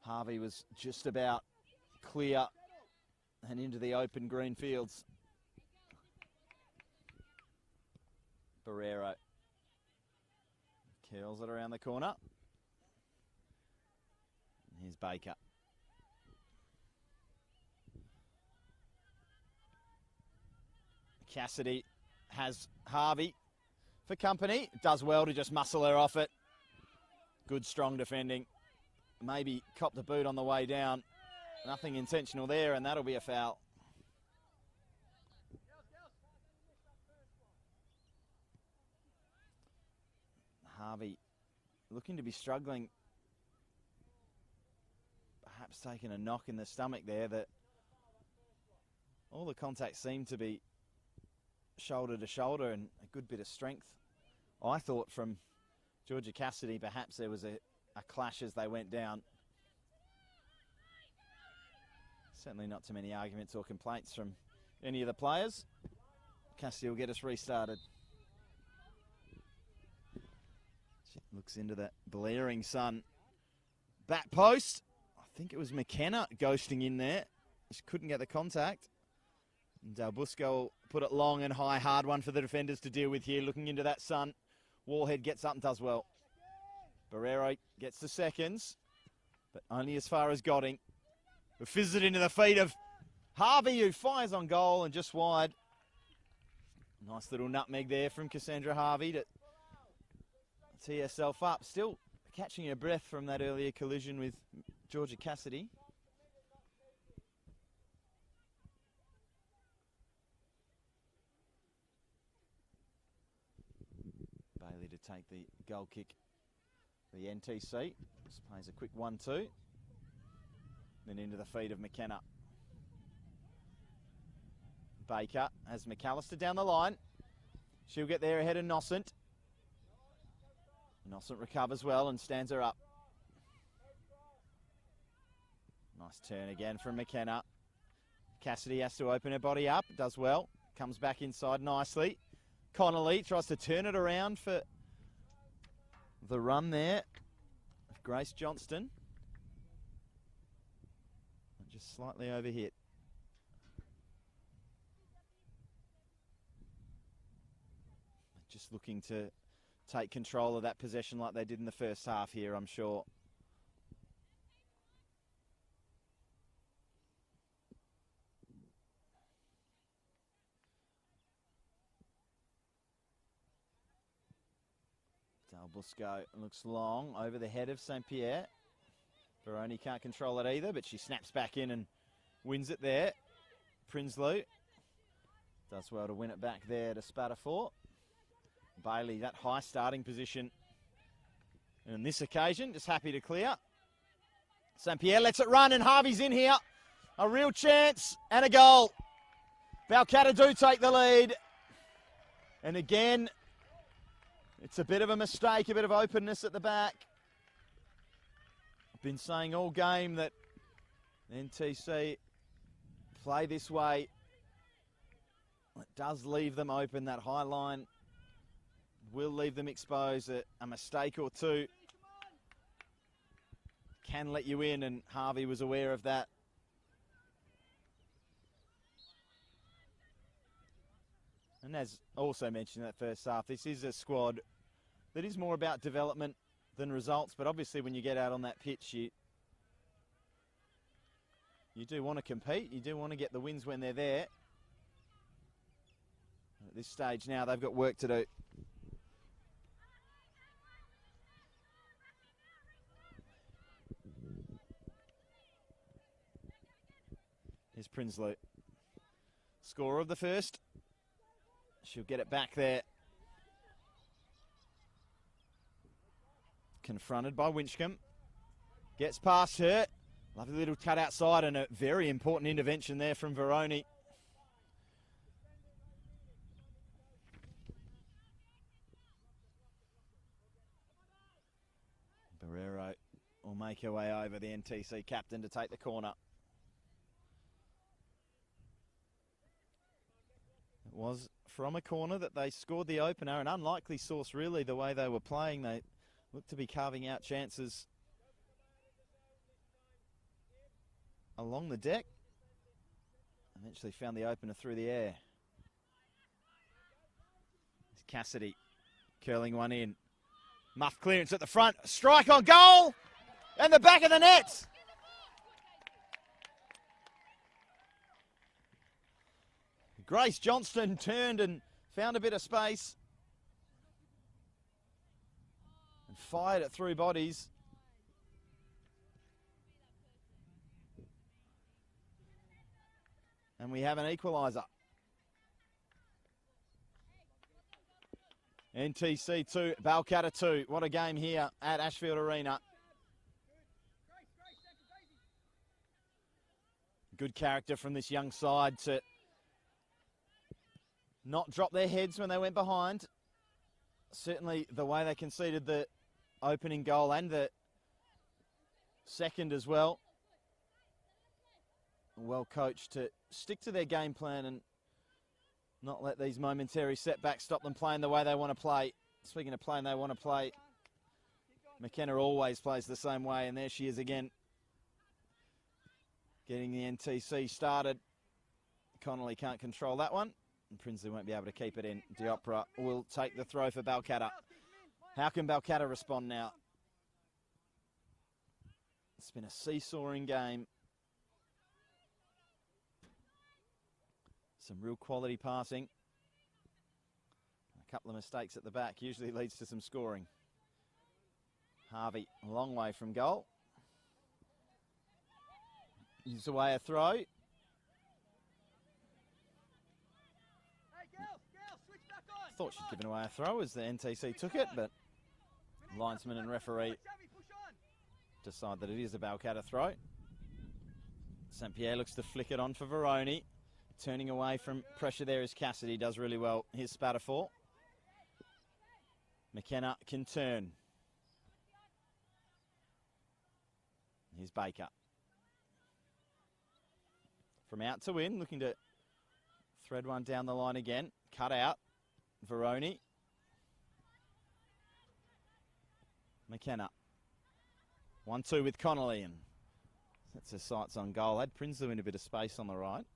Harvey was just about clear and into the open green fields. Barrero curls it around the corner. Here's Baker. Cassidy has Harvey for company. Does well to just muscle her off it. Good strong defending. Maybe copped a boot on the way down. Nothing intentional there, and that'll be a foul. Harvey looking to be struggling. Perhaps taking a knock in the stomach there. That all the contact seemed to be shoulder to shoulder, and a good bit of strength, I thought, from Georgia Cassidy. Perhaps there was a clash as they went down. Certainly not too many arguments or complaints from any of the players. Cassidy will get us restarted. Looks into that blaring sun. Back post. I think it was McKenna ghosting in there. Just couldn't get the contact. And Del Busco will put it long and high. Hard one for the defenders to deal with here. Looking into that sun. Warhead gets up and does well. Barrero gets the seconds, but only as far as Godding. We fizzed it into the feet of Harvey, who fires on goal and just wide. Nice little nutmeg there from Cassandra Harvey to tee herself up. Still catching her breath from that earlier collision with Georgia Cassidy. Bailey to take the goal kick. The NTC just plays a quick 1-2. Then into the feet of McKenna. Baker has McAllister down the line. She'll get there ahead of Nossent. Nossent recovers well and stands her up. Nice turn again from McKenna. Cassidy has to open her body up. Does well. Comes back inside nicely. Connolly tries to turn it around for the run there of Grace Johnston. Just slightly overhit. Just looking to take control of that possession like they did in the first half here, I'm sure. Del looks long over the head of St. Pierre. Veroni can't control it either, but she snaps back in and wins it there. Prinsloo does well to win it back there to Spatafor. Bailey, that high starting position. And on this occasion, just happy to clear. St. Pierre lets it run and Harvey's in here. A real chance and a goal. Balcatta do take the lead. And again, it's a bit of a mistake, a bit of openness at the back. I've been saying all game that NTC play this way. It does leave them open. That high line will leave them exposed. A mistake or two can let you in, and Harvey was aware of that. And as also mentioned in that first half, this is a squad that is more about development than results. But obviously when you get out on that pitch, you do want to compete. You do want to get the wins when they're there. At this stage now, they've got work to do. Here's Prinsloo. Scorer of the first. She'll get it back there. Confronted by Winchcombe. Gets past her. Lovely little cut outside and a very important intervention there from Veroni. Barrero will make her way over, the NTC captain, to take the corner. It was from a corner that they scored the opener, an unlikely source really, the way they were playing. They looked to be carving out chances along the deck. Eventually found the opener through the air. It's Cassidy curling one in. Muff clearance at the front. Strike on goal! And the back of the net! Grace Johnston turned and found a bit of space. And fired it through bodies. And we have an equaliser. NTC 2, Balcatta 2. What a game here at Ashfield Arena. Good character from this young side to not drop their heads when they went behind. Certainly the way they conceded the opening goal and the second as well. Well coached to stick to their game plan and not let these momentary setbacks stop them playing the way they want to play. Speaking of playing they want to play, McKenna always plays the same way, and there she is again, getting the NTC started. Connolly can't control that one, and Prinsloo won't be able to keep it in. Diopra will take the throw for Balcatta. How can Balcatta respond now? It's been a seesawing game. Some real quality passing. A couple of mistakes at the back usually leads to some scoring. Harvey, a long way from goal. Gives away a throw. Thought she'd given away a throw as the NTC took it, but linesman and referee decide that it is a Balcatta throw. St. Pierre looks to flick it on for Veroni. Turning away from pressure there is Cassidy, does really well. Here's Spatafor. McKenna can turn. Here's Baker. From out to in, looking to thread one down the line again. Cut out. Veroni. McKenna. 1-2 with Connolly, and sets her sights on goal. Had Prinsloo in a bit of space on the right.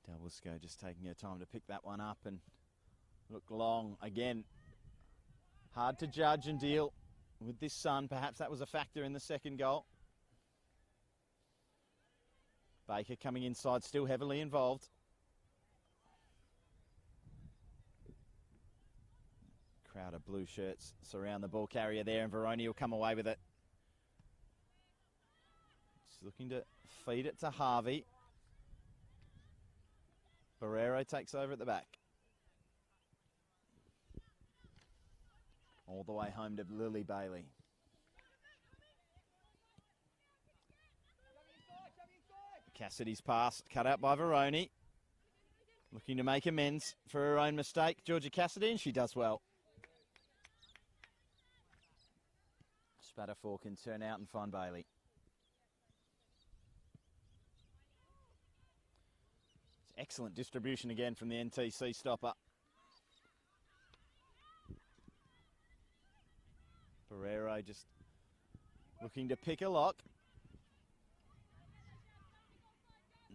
Del just taking her time to pick that one up and look long again. Hard to judge and deal with this sun. Perhaps that was a factor in the second goal. Baker coming inside, still heavily involved. Crowd of blue shirts surround the ball carrier there, and Veroni will come away with it. Just looking to feed it to Harvey. Barrero takes over at the back. All the way home to Lily Bailey. Cassidy's pass cut out by Veroni. Looking to make amends for her own mistake, Georgia Cassidy, and she does well. Spatafor can turn out and find Bailey. Excellent distribution again from the NTC stopper. Barrero just looking to pick a lock.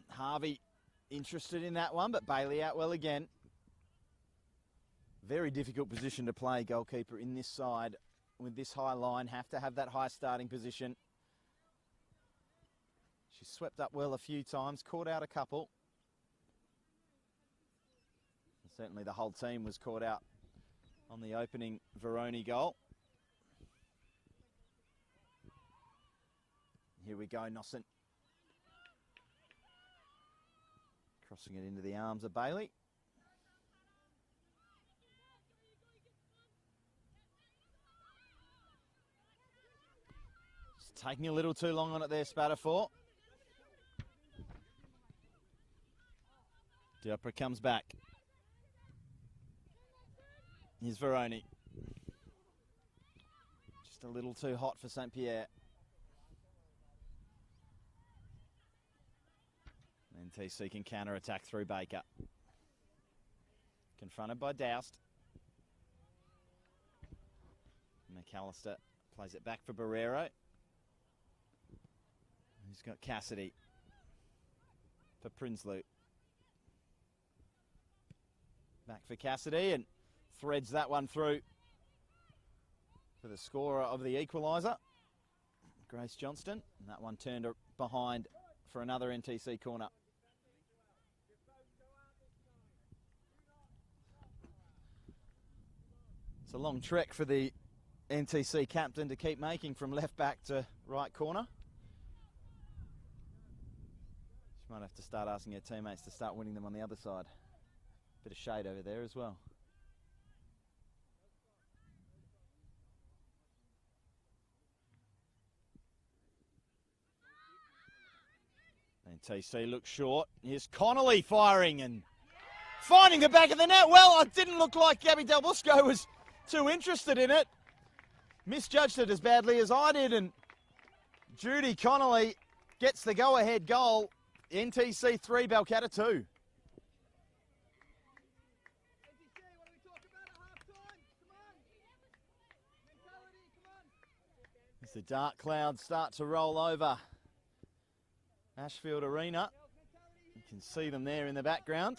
Harvey interested in that one, but Bailey out well again. Very difficult position to play, goalkeeper in this side with this high line. Have to have that high starting position. She swept up well a few times, caught out a couple. And certainly the whole team was caught out on the opening Veroni goal. Here we go, Nossen. Crossing it into the arms of Bailey. Just taking a little too long on it there, Spatafor. Diopra comes back. Here's Veroni. Just a little too hot for St. Pierre. NTC can counter-attack through Baker. Confronted by Doust. McAllister plays it back for Barrero. He's got Cassidy for Prinsloo. Back for Cassidy and threads that one through for the scorer of the equaliser, Grace Johnston. And that one turned behind for another NTC corner. It's a long trek for the NTC captain to keep making from left back to right corner. She might have to start asking her teammates to start winning them on the other side. Bit of shade over there as well. NTC looks short. Here's Connolly firing and finding the back of the net. Well, it didn't look like Gabby Del Busco was too interested in it. Misjudged it as badly as I did, and Judy Connolly gets the go-ahead goal. NTC 3, Balcatta 2. As the dark clouds start to roll over Ashfield Arena, you can see them there in the background.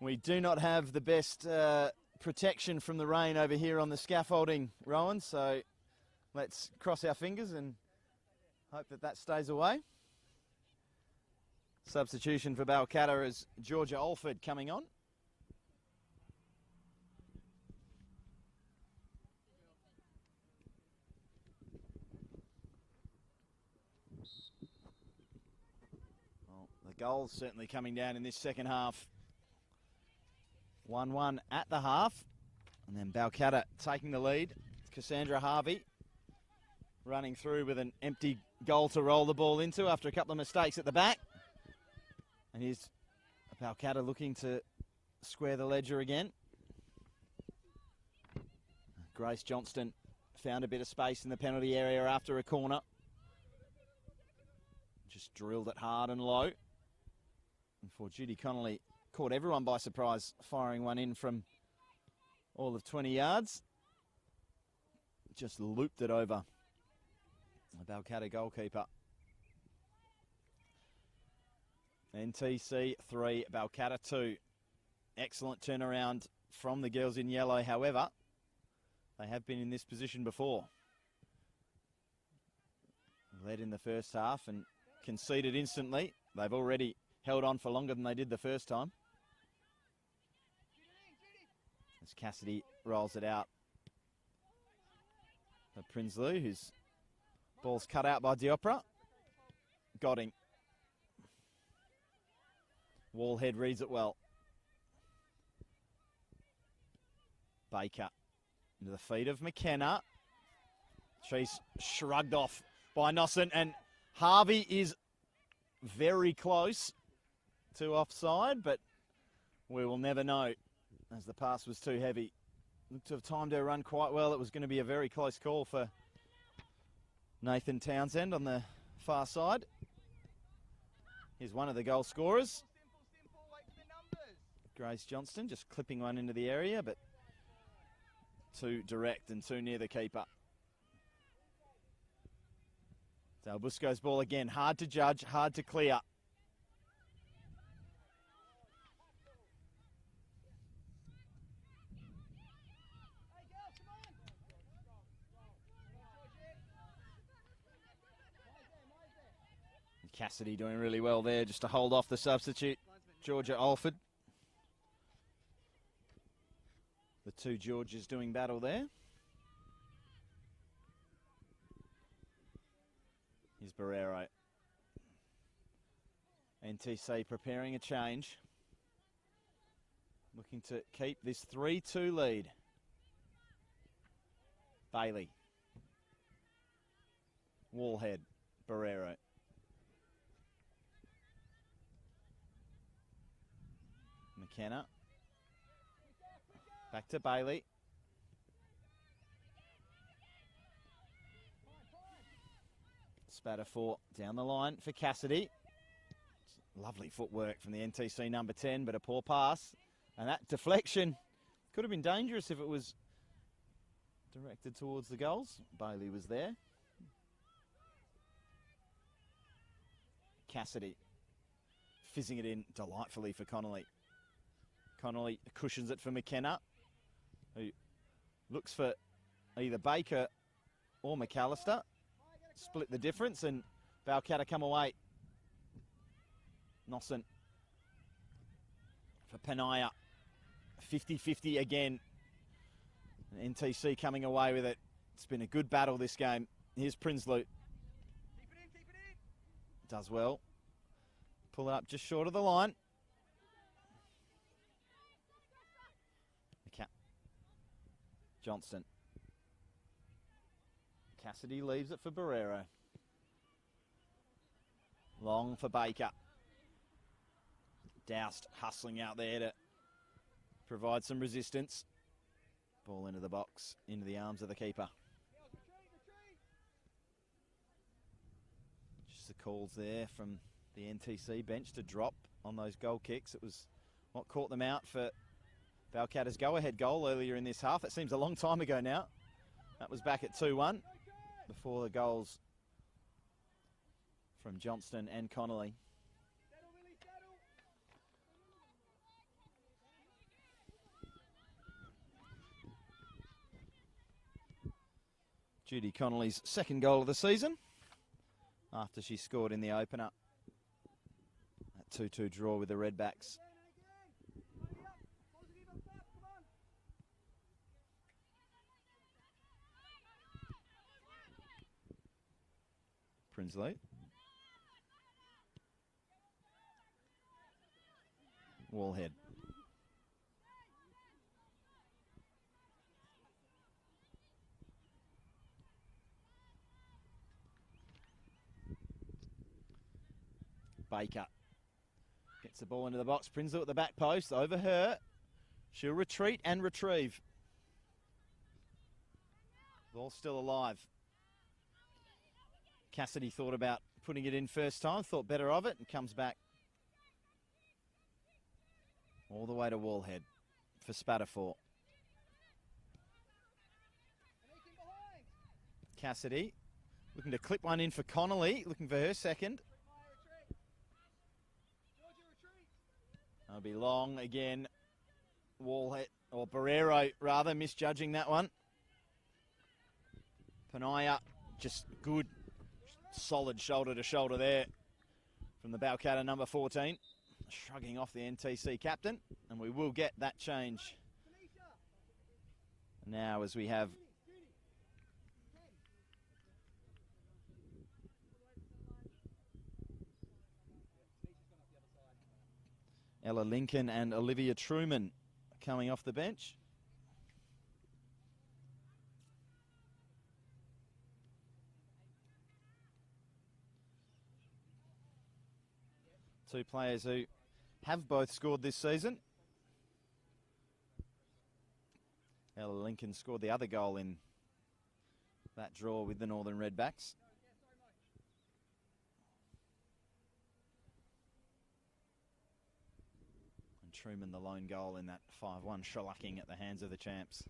We do not have the best protection from the rain over here on the scaffolding, Rowan, so let's cross our fingers and hope that that stays away. Substitution for Balcatta is Georgia Alford coming on. Well, the goals certainly coming down in this second half. 1-1 at the half, and then Balcatta taking the lead. Cassandra Harvey running through with an empty goal to roll the ball into after a couple of mistakes at the back. And here's Balcatta looking to square the ledger again. Grace Johnston found a bit of space in the penalty area after a corner. Just drilled it hard and low. And for Judy Connolly, caught everyone by surprise, firing one in from all of 20 yards. Just looped it over the Balcatta goalkeeper. NTC 3, Balcatta 2. Excellent turnaround from the girls in yellow. However, they have been in this position before. Led in the first half and conceded instantly. They've already held on for longer than they did the first time. As Cassidy rolls it out. Prinsloo, whose ball's cut out by Diopra. Got him. Wallhead reads it well. Baker into the feet of McKenna. She's shrugged off by Nosson, and Harvey is very close to offside, but we will never know as the pass was too heavy. Looked to have timed her run quite well. It was going to be a very close call for Nathan Townsend on the far side. Here's one of the goal scorers. Grace Johnston just clipping one into the area, but too direct and too near the keeper. Del Busco's ball again. Hard to judge, hard to clear. Cassidy doing really well there just to hold off the substitute, Georgia Alford. The two Georges doing battle there. Here's Barrero. NTC preparing a change. Looking to keep this 3-2 lead. Bailey. Wallhead. Barrero. McKenna. Back to Bailey. Spatterford down the line for Cassidy. Lovely footwork from the NTC number 10, but a poor pass. And that deflection could have been dangerous if it was directed towards the goals. Bailey was there. Cassidy fizzing it in delightfully for Connolly. Connolly cushions it for McKenna, who looks for either Baker or McAllister. Split the difference, and Balcatta come away. Nosson for Penaya. 50-50 again. And NTC coming away with it. It's been a good battle this game. Here's Prinsloo.
Keep it in.
Does well. Pull it up just short of the line. Johnston. Cassidy leaves it for Barrero. Long for Baker. Doused hustling out there to provide some resistance. Ball into the box, into the arms of the keeper. Just the calls there from the NTC bench to drop on those goal kicks. It was what caught them out for Balcatta's go-ahead goal earlier in this half. It seems a long time ago now. That was back at 2-1 before the goals from Johnston and Connolly. Judy Connolly's second goal of the season after she scored in the opener. That 2-2 draw with the Redbacks. Prinsloo. Wallhead. Baker gets the ball into the box. Prinsloo at the back post. Over her. She'll retreat and retrieve. Ball still alive. Cassidy thought about putting it in first time, thought better of it, and comes back all the way to Wallhead for Spatterford. Cassidy looking to clip one in for Connolly, looking for her second. That'll be long again. Wallhead, or Barrero rather, misjudging that one. Penaya, just good, solid shoulder to shoulder there from the Balcatta number 14. Shrugging off the NTC captain, and we will get that change Now as we have Ella Lincoln and Olivia Truman coming off the bench. Two players who have both scored this season. Ella Lincoln scored the other goal in that draw with the Northern Redbacks. And Truman the lone goal in that 5-1 shellacking at the hands of the champs.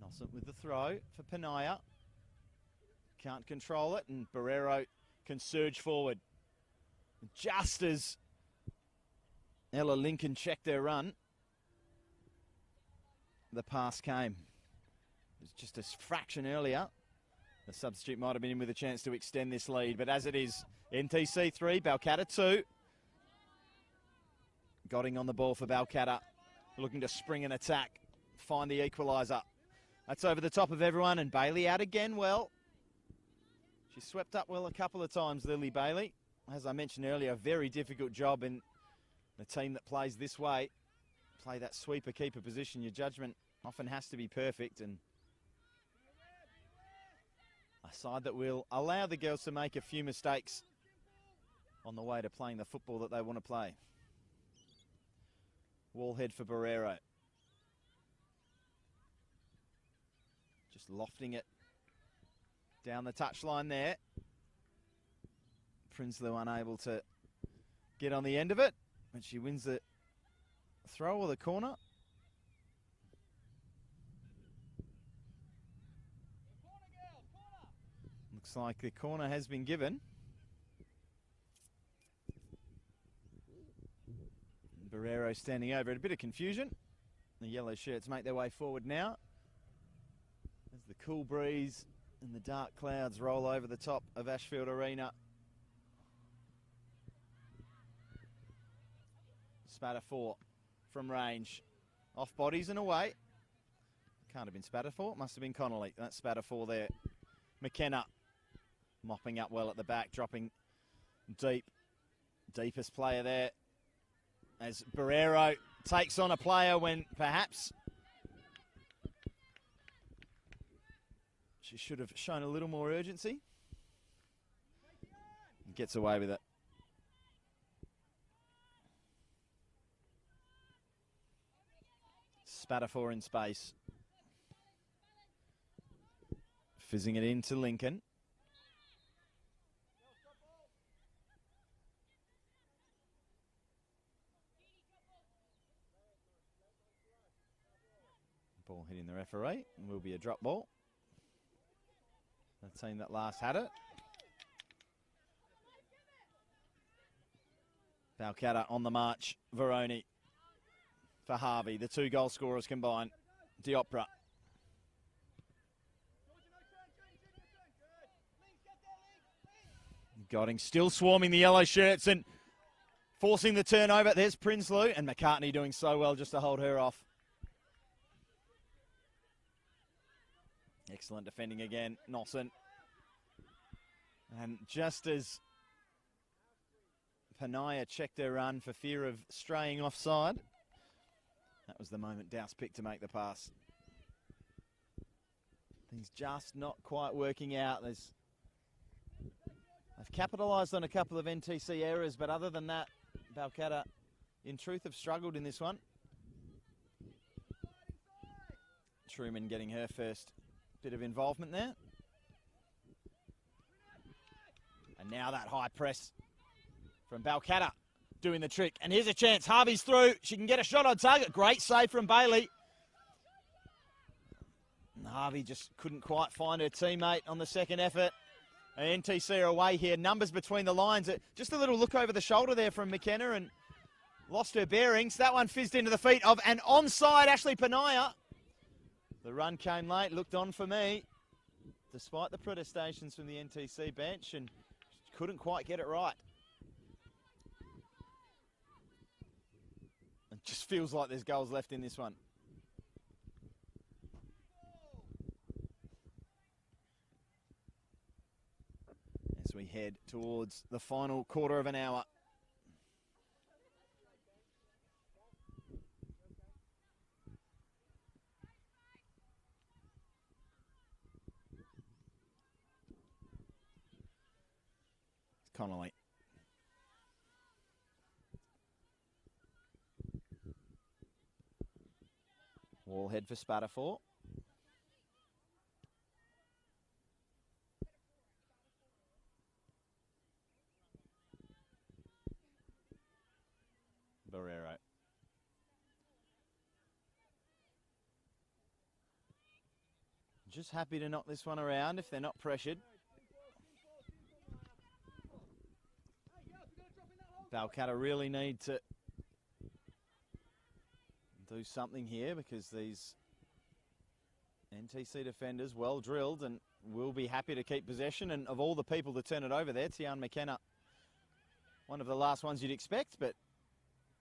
Nossant with the throw for Penaya. Can't control it, and Barrero can surge forward. Just as Ella Lincoln checked their run, the pass came. It was just a fraction earlier. The substitute might have been in with a chance to extend this lead, but as it is, NTC 3, Balcatta 2. Gotting on the ball for Balcatta, looking to spring an attack, find the equaliser. That's over the top of everyone, and Bailey out again well. She swept up well a couple of times, Lily Bailey. As I mentioned earlier, a very difficult job in the team that plays this way. Play that sweeper-keeper position. Your judgment often has to be perfect, and a side that will allow the girls to make a few mistakes on the way to playing the football that they want to play. Wallhead for Barrero. Just lofting it down the touchline there. Prinsloo unable to get on the end of it, but she wins the throw or the corner. Looks like the corner has been given. Barrero standing over it. A bit of confusion. The yellow shirts make their way forward now as the cool breeze and the dark clouds roll over the top of Ashfield Arena. Spatter 4 from range. Off bodies and away. Can't have been Spatter 4. Must have been Connolly. That's Spatter 4 there. McKenna mopping up well at the back, dropping deep. Deepest player there as Barrero takes on a player when perhaps she should have shown a little more urgency. And gets away with it. Spatter 4 in space. Fizzing it into Lincoln. Ball hitting the referee, and will be a drop ball. The team that last had it. Balcatta on the march. Veroni for Harvey. The two goal scorers combined. Diopra. Gotting still swarming the yellow shirts and forcing the turnover. There's Prinsloo, and McCartney doing so well just to hold her off. Excellent defending again, Nossant. And just as Penaya checked their run for fear of straying offside, that was the moment Douse picked to make the pass. Things just not quite working out. They've capitalised on a couple of NTC errors, but other than that, Balcatta, in truth, have struggled in this one. Truman getting her first bit of involvement there. And now that high press from Balcatta doing the trick. And here's a chance. Harvey's through. She can get a shot on target. Great save from Bailey. And Harvey just couldn't quite find her teammate on the second effort. And NTC are away here. Numbers between the lines. Just a little look over the shoulder there from McKenna and lost her bearings. That one fizzed into the feet of an onside Ashley Penaya. The run came late, looked on for me, despite the protestations from the NTC bench, and couldn't quite get it right. Just feels like there's goals left in this one. As we head towards the final quarter of an hour. Connolly. Wall head for Spatafor. Barrero. Just happy to knock this one around if they're not pressured. Balcatta really need to do something here because these NTC defenders, well drilled, and will be happy to keep possession. And of all the people to turn it over there, Tian McKenna, one of the last ones you'd expect, but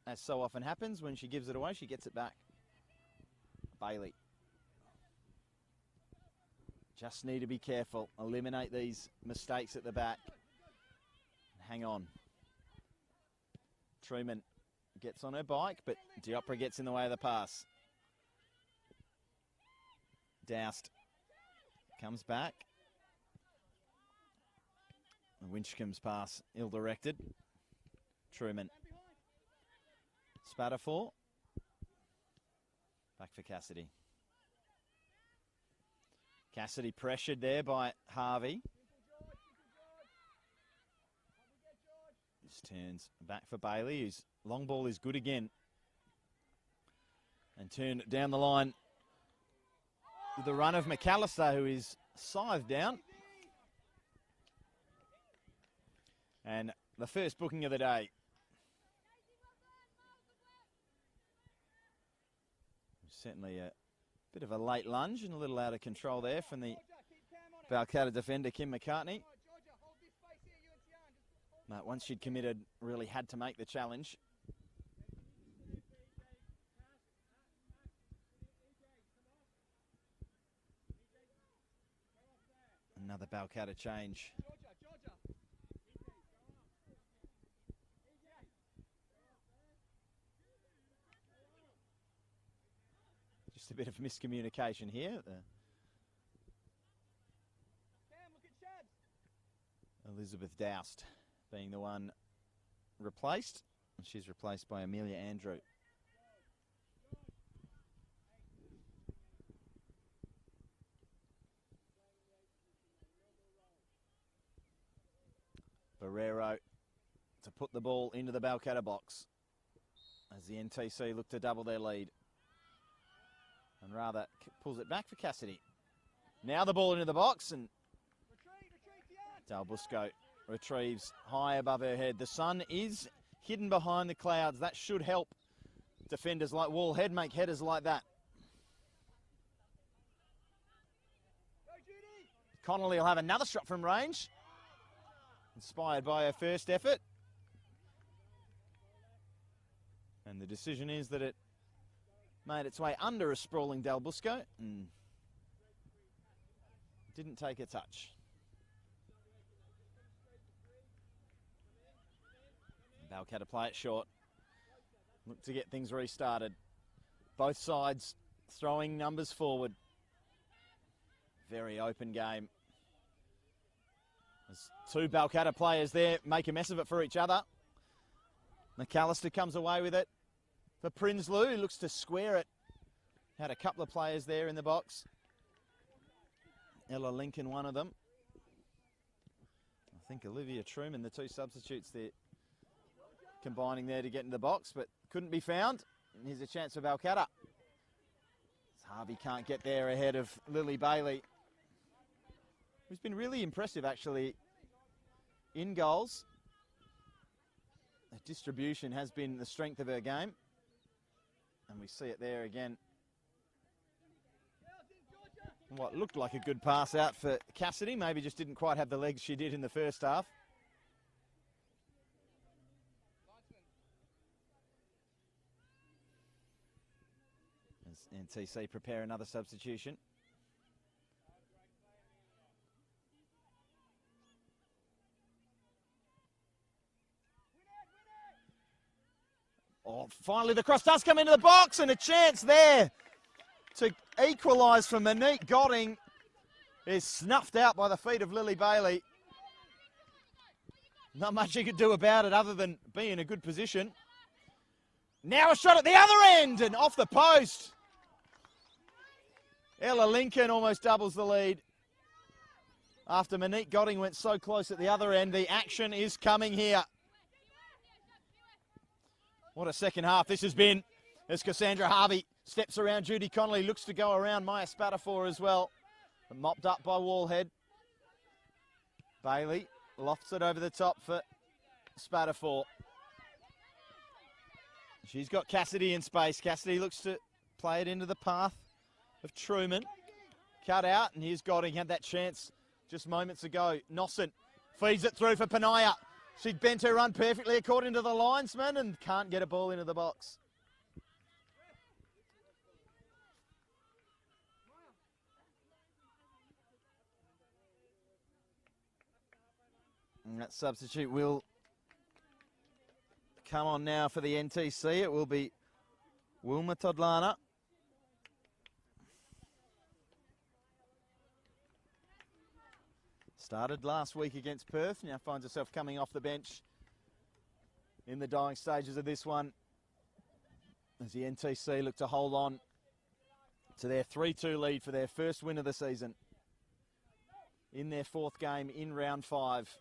as so often happens, when she gives it away, she gets it back. Bailey. Just need to be careful. Eliminate these mistakes at the back. Hang on. Truman gets on her bike, but Diopra gets in the way of the pass. Doused comes back. Winchcombe's pass ill-directed. Truman. Spatafor. Back for Cassidy. Cassidy pressured there by Harvey. Just turns back for Bailey, whose long ball is good again. And turned down the line with the run of McAllister, who is scythed down. And the first booking of the day. Certainly a bit of a late lunge and a little out of control there from the Balcatta defender, Kim McCartney. But once she'd committed, really had to make the challenge. Another Balcatta change. Just a bit of miscommunication here. Elizabeth Doused being the one replaced. And she's replaced by Amelia Andrew. Barrero to put the ball into the Balcatta box as the NTC look to double their lead. And rather pulls it back for Cassidy. Now the ball into the box, and Del Busco retrieves high above her head. The sun is hidden behind the clouds. That should help defenders like Wallhead make headers like that. Connolly will have another shot from range. Inspired by her first effort. And the decision is that it made its way under a sprawling Del Busco and didn't take a touch. Balcatta play it short. Look to get things restarted. Both sides throwing numbers forward. Very open game. There's two Balcatta players there make a mess of it for each other. McAllister comes away with it. For Prinsloo, looks to square it. Had a couple of players there in the box. Ella Lincoln, one of them. I think Olivia Truman, the two substitutes there, combining there to get in the box, but couldn't be found. And here's a chance for Balcatta. Harvey can't get there ahead of Lily Bailey, who's been really impressive, actually, in goals. The distribution has been the strength of her game. And we see it there again. What looked like a good pass out for Cassidy. Maybe just didn't quite have the legs she did in the first half. NTC prepare another substitution. Oh, finally the cross does come into the box, and a chance there to equalise for Monique Godding is snuffed out by the feet of Lily Bailey. Not much she could do about it other than be in a good position. Now a shot at the other end and off the post. Ella Lincoln almost doubles the lead. After Monique Godding went so close at the other end, the action is coming here. What a second half this has been as Cassandra Harvey steps around Judy Connolly, looks to go around Maya Spatafor as well. But mopped up by Wallhead. Bailey lofts it over the top for Spatafor. She's got Cassidy in space. Cassidy looks to play it into the path of Truman. Cut out, and here's Godding. Had that chance just moments ago. Nosson feeds it through for Panaya. She bent her run perfectly according to the linesman and can't get a ball into the box. And that substitute will come on now for the NTC. It will be Wilma Todlana. Started last week against Perth, now finds herself coming off the bench in the dying stages of this one as the NTC look to hold on to their 3-2 lead for their first win of the season in their fourth game in round 5.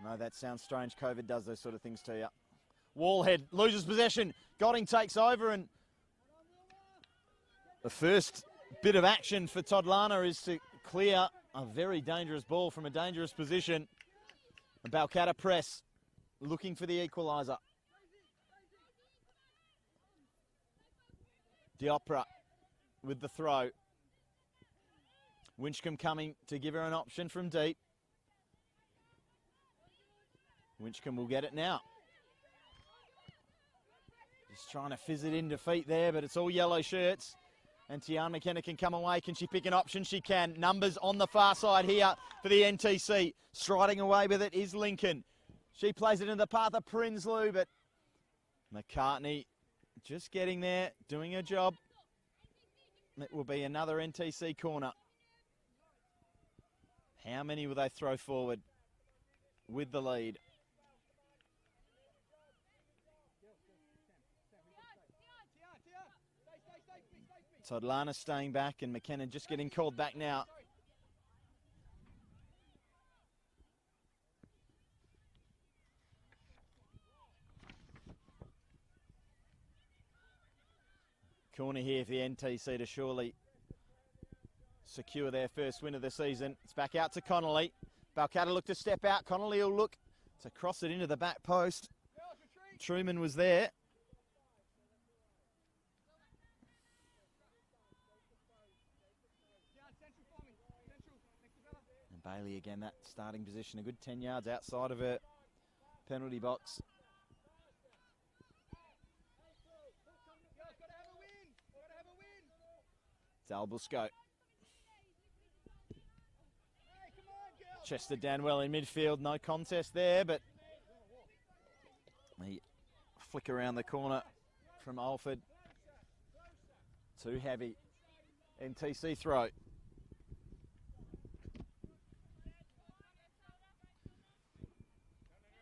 No, that sounds strange. COVID does those sort of things to you. Wallhead loses possession. Godding takes over, and the first bit of action for Todlana is to clear a very dangerous ball from a dangerous position. A Balcatta press, looking for the equaliser. Diopra with the throw. Winchcombe coming to give her an option from deep. Winchcombe will get it now. Just trying to fizz it in defeat there, but it's all yellow shirts. And Tiana McKenna can come away. Can she pick an option? She can. Numbers on the far side here for the NTC. Striding away with it is Lincoln. She plays it in the path of Prinsloo, but McCartney just getting there, doing her job. It will be another NTC corner. How many will they throw forward with the lead? Todlana staying back and McKenna just getting called back now. Corner here for the NTC to surely secure their first win of the season. It's back out to Connolly. Balcatta look to step out. Connolly will look to cross it into the back post. Truman was there. And Bailey again, that starting position, a good 10 yards outside of her penalty box. Dalbusco. Chester Danwell in midfield, no contest there, but the flick around the corner from Alford. Too heavy. NTC throw.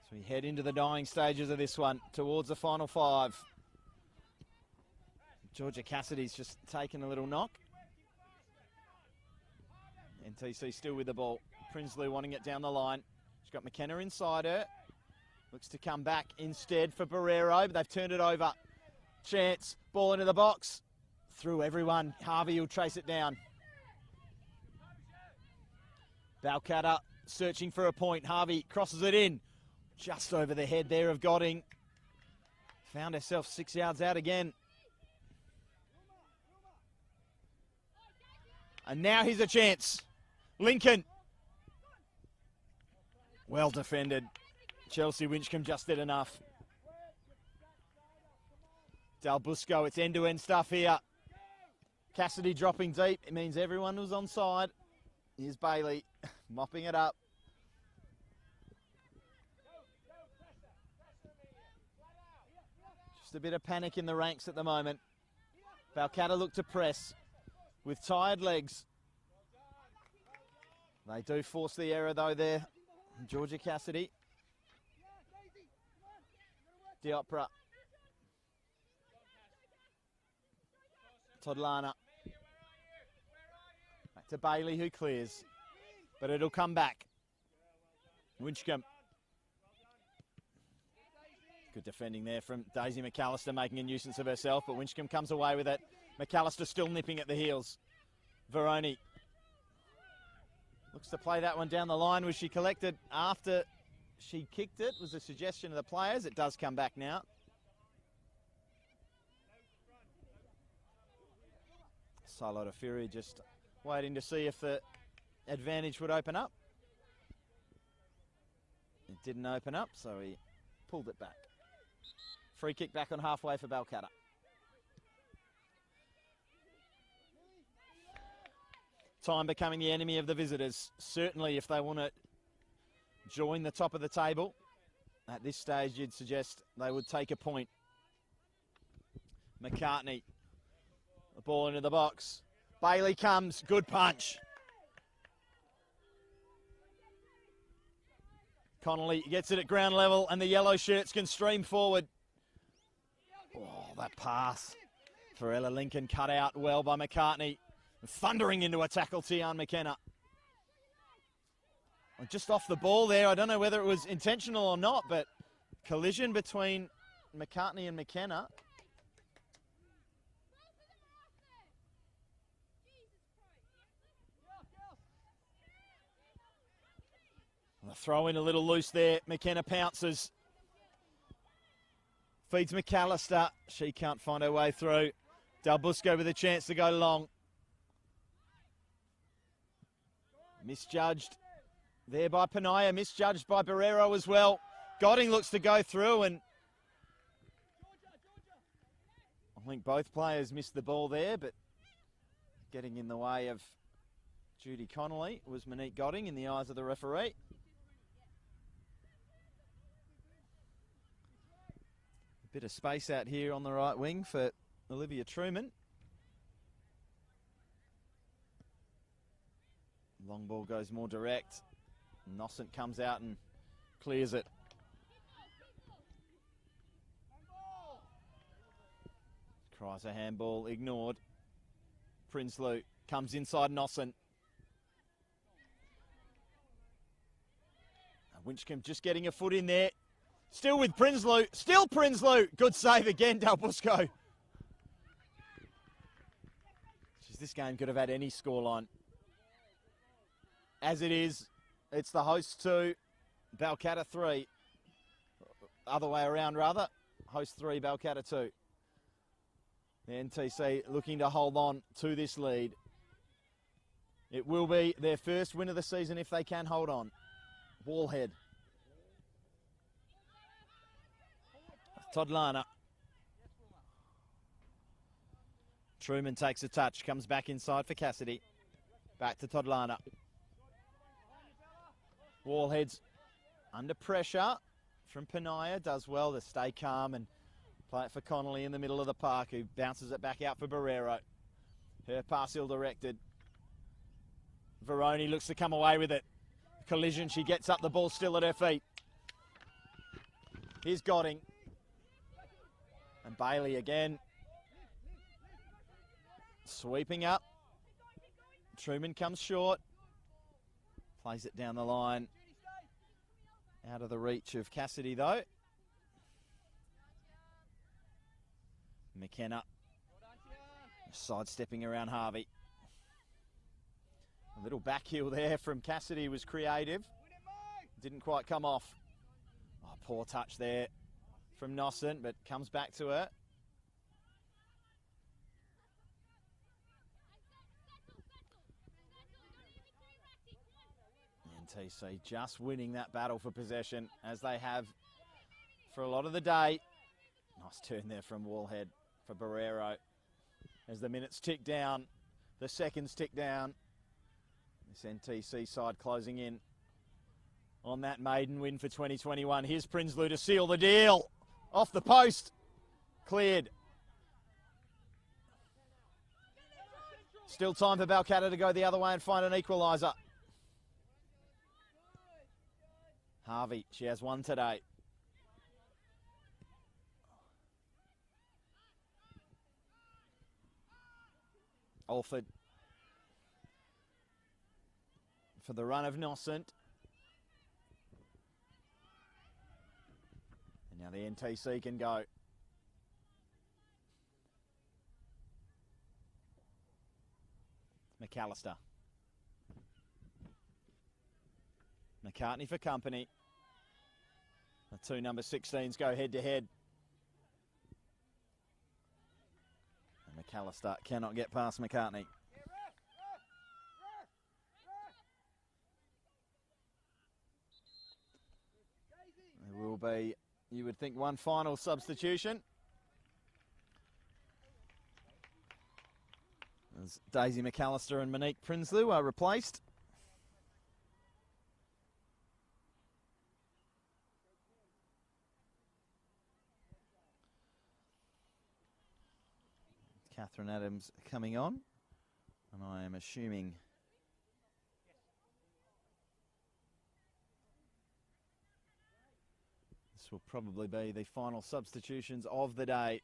So we head into the dying stages of this one, towards the final 5. Georgia Cassidy's just taken a little knock. NTC still with the ball. Prinsloo wanting it down the line. She's got McKenna inside her. Looks to come back instead for Barrero, but they've turned it over. Chance, ball into the box. Through everyone. Harvey will chase it down. Balcatta searching for a point. Harvey crosses it in. Just over the head there of Godding. Found herself 6 yards out again. And now here's a chance. Lincoln. Well defended. Chelsea Winchcombe just did enough. Dalbusco, it's end-to-end stuff here. Cassidy dropping deep. It means everyone was onside. Here's Bailey mopping it up. Just a bit of panic in the ranks at the moment. Balcatta look to press with tired legs. They do force the error though there. Georgia Cassidy. Diopra. Todlana. Back to Bailey who clears. But it'll come back. Winchcombe. Good defending there from Daisy McAllister, making a nuisance of herself, but Winchcombe comes away with it. McAllister still nipping at the heels. Veroni looks to play that one down the line. Was she collected after she kicked it? Was a suggestion of the players. It does come back now. Silo Fury just waiting to see if the advantage would open up. It didn't open up, so he pulled it back. Free kick back on halfway for Balcatta. Time becoming the enemy of the visitors. Certainly if they want to join the top of the table, at this stage you'd suggest they would take a point. McCartney, the ball into the box. Bailey comes, good punch. Connolly gets it at ground level and the yellow shirts can stream forward. Oh, that pass for Ella Lincoln cut out well by McCartney. Thundering into a tackle, Tian McKenna. Just off the ball there. I don't know whether it was intentional or not, but collision between McCartney and McKenna. The throw in a little loose there. McKenna pounces. Feeds McAllister. She can't find her way through. Del Busco with a chance to go long. Misjudged there by Penaya. Misjudged by Barrero as well. Godding looks to go through and I think both players missed the ball there, but getting in the way of Judy Connolly was Monique Godding in the eyes of the referee. Bit of space out here on the right wing for Olivia Truman. Long ball goes more direct. Nossent comes out and clears it. Cries a handball, ignored. Prinsloo comes inside Nossent. Winchcombe just getting a foot in there. Still with Prinsloo. Still Prinsloo. Good save again, Del Busco. Jeez, this game could have had any scoreline. As it is, it's the host 2, Balcatta 3. Other way around, rather. Host 3, Balcatta 2. The NTC looking to hold on to this lead. It will be their first win of the season if they can hold on. Wallhead. Todlana. Truman takes a touch, comes back inside for Cassidy. Back to Todlana. Wallhead's under pressure from Penaya. Does well to stay calm and play it for Connolly in the middle of the park, who bounces it back out for Barrero. Her pass ill-directed. Veroni looks to come away with it. Collision, she gets up, the ball still at her feet. Here's Godding. And Bailey again. Sweeping up. Truman comes short. Plays it down the line. Out of the reach of Cassidy though. McKenna. Sidestepping around Harvey. A little back heel there from Cassidy was creative. Didn't quite come off. Oh, poor touch there from Nossent, but comes back to her. NTC just winning that battle for possession, as they have for a lot of the day. Nice turn there from Wallhead for Barrero. as the minutes tick down, the seconds tick down. This NTC side closing in on that maiden win for 2021. Here's Prinsloo to seal the deal. Off the post. Cleared. Still time for Balcatta to go the other way and find an equaliser. Harvey, she has one today. Alford for the run of Nossent. And now the NTC can go. McAllister. McCartney for company. The two number 16s go head to head. And McAllister cannot get past McCartney. There will be, you would think, one final substitution. As Daisy McAllister and Monique Prinsloo are replaced. Catherine Adams coming on, and I am assuming this will probably be the final substitutions of the day.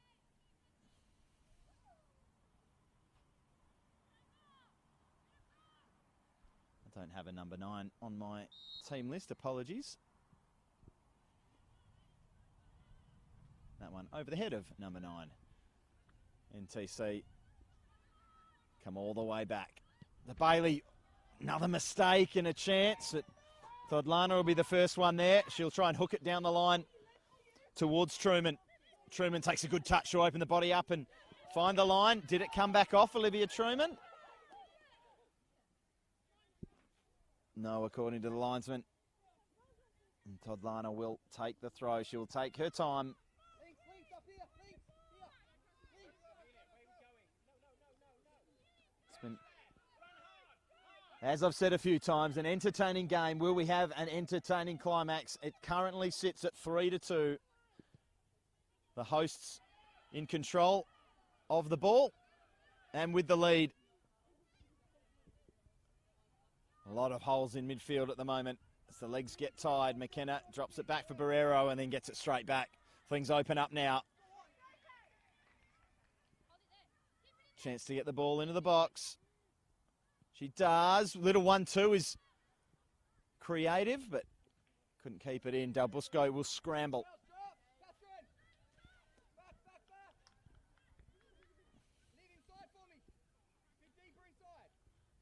I don't have a number 9 on my team list, apologies. That one over the head of number 9. NTC come all the way back. The Bailey, another mistake and a chance. Thodlana will be the first one there. She'll try and hook it down the line towards Truman. Truman takes a good touch to open the body up and find the line. Did it come back off Olivia Truman? No, according to the linesman. And Thodlana will take the throw. She will take her time. It's been, as I've said a few times, an entertaining game. Will we have an entertaining climax? It currently sits at 3-2. The hosts in control of the ball and with the lead. A lot of holes in midfield at the moment as the legs get tired. McKenna drops it back for Barrero and then gets it straight back. Things open up now. Chance to get the ball into the box. She does. Little 1-2 is creative, but couldn't keep it in. Del Busco will scramble.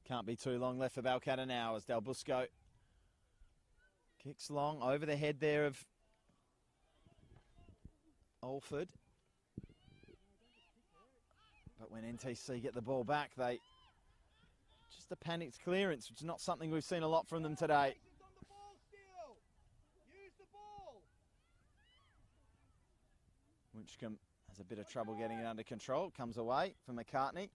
Can't be too long left for Balcatta now as Del Busco kicks long over the head there of Alford. But when NTC get the ball back, they just a panicked clearance, which is not something we've seen a lot from them today. Winchcombe has a bit of trouble getting it under control. Comes away for McCartney.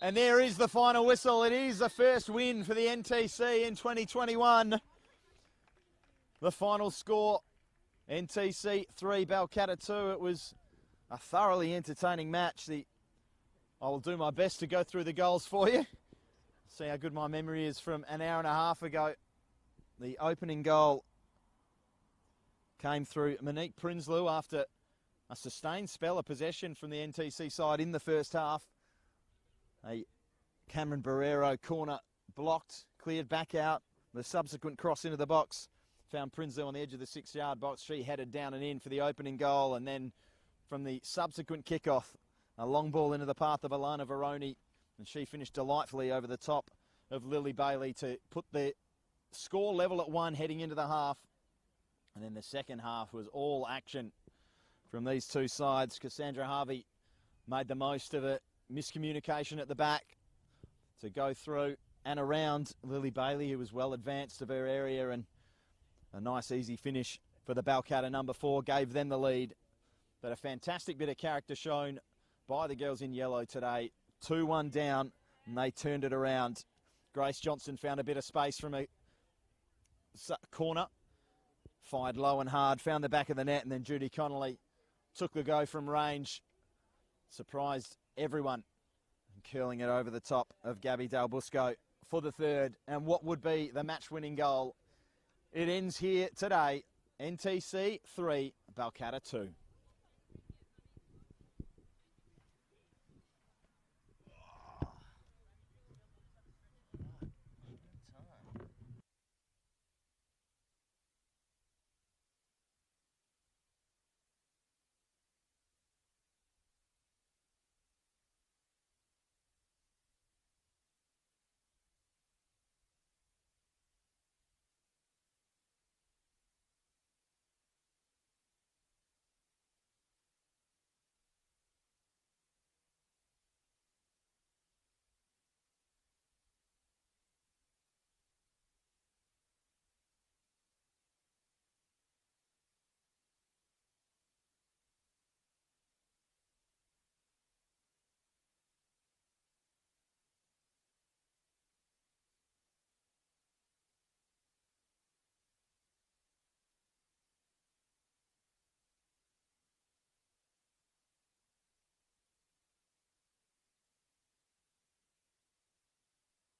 And there is the final whistle. It is the first win for the NTC in 2021. The final score, NTC 3, Balcatta 2. It was a thoroughly entertaining match. I will do my best to go through the goals for you. See how good my memory is from an hour and a half ago. The opening goal came through Monique Prinsloo after a sustained spell of possession from the NTC side in the first half. A Cameron Barrero corner blocked, cleared back out. The subsequent cross into the box found Prinsloo on the edge of the 6-yard box. She headed down and in for the opening goal, and then from the subsequent kickoff, a long ball into the path of Alana Veroni, and she finished delightfully over the top of Lily Bailey to put the score level at 1 heading into the half. And then the second half was all action from these two sides. Cassandra Harvey made the most of it. Miscommunication at the back to go through and around Lily Bailey, who was well advanced of her area, and a nice easy finish for the Balcatta number 4 gave them the lead. But a fantastic bit of character shown by the girls in yellow today. 2-1 down, and they turned it around. Grace Johnson found a bit of space from a corner. Fired low and hard, found the back of the net, and then Judy Connolly took the go from range. Surprised everyone, curling it over the top of Gabby Del Busco for the third, and what would be the match-winning goal. It ends here today. NTC 3, Balcatta 2.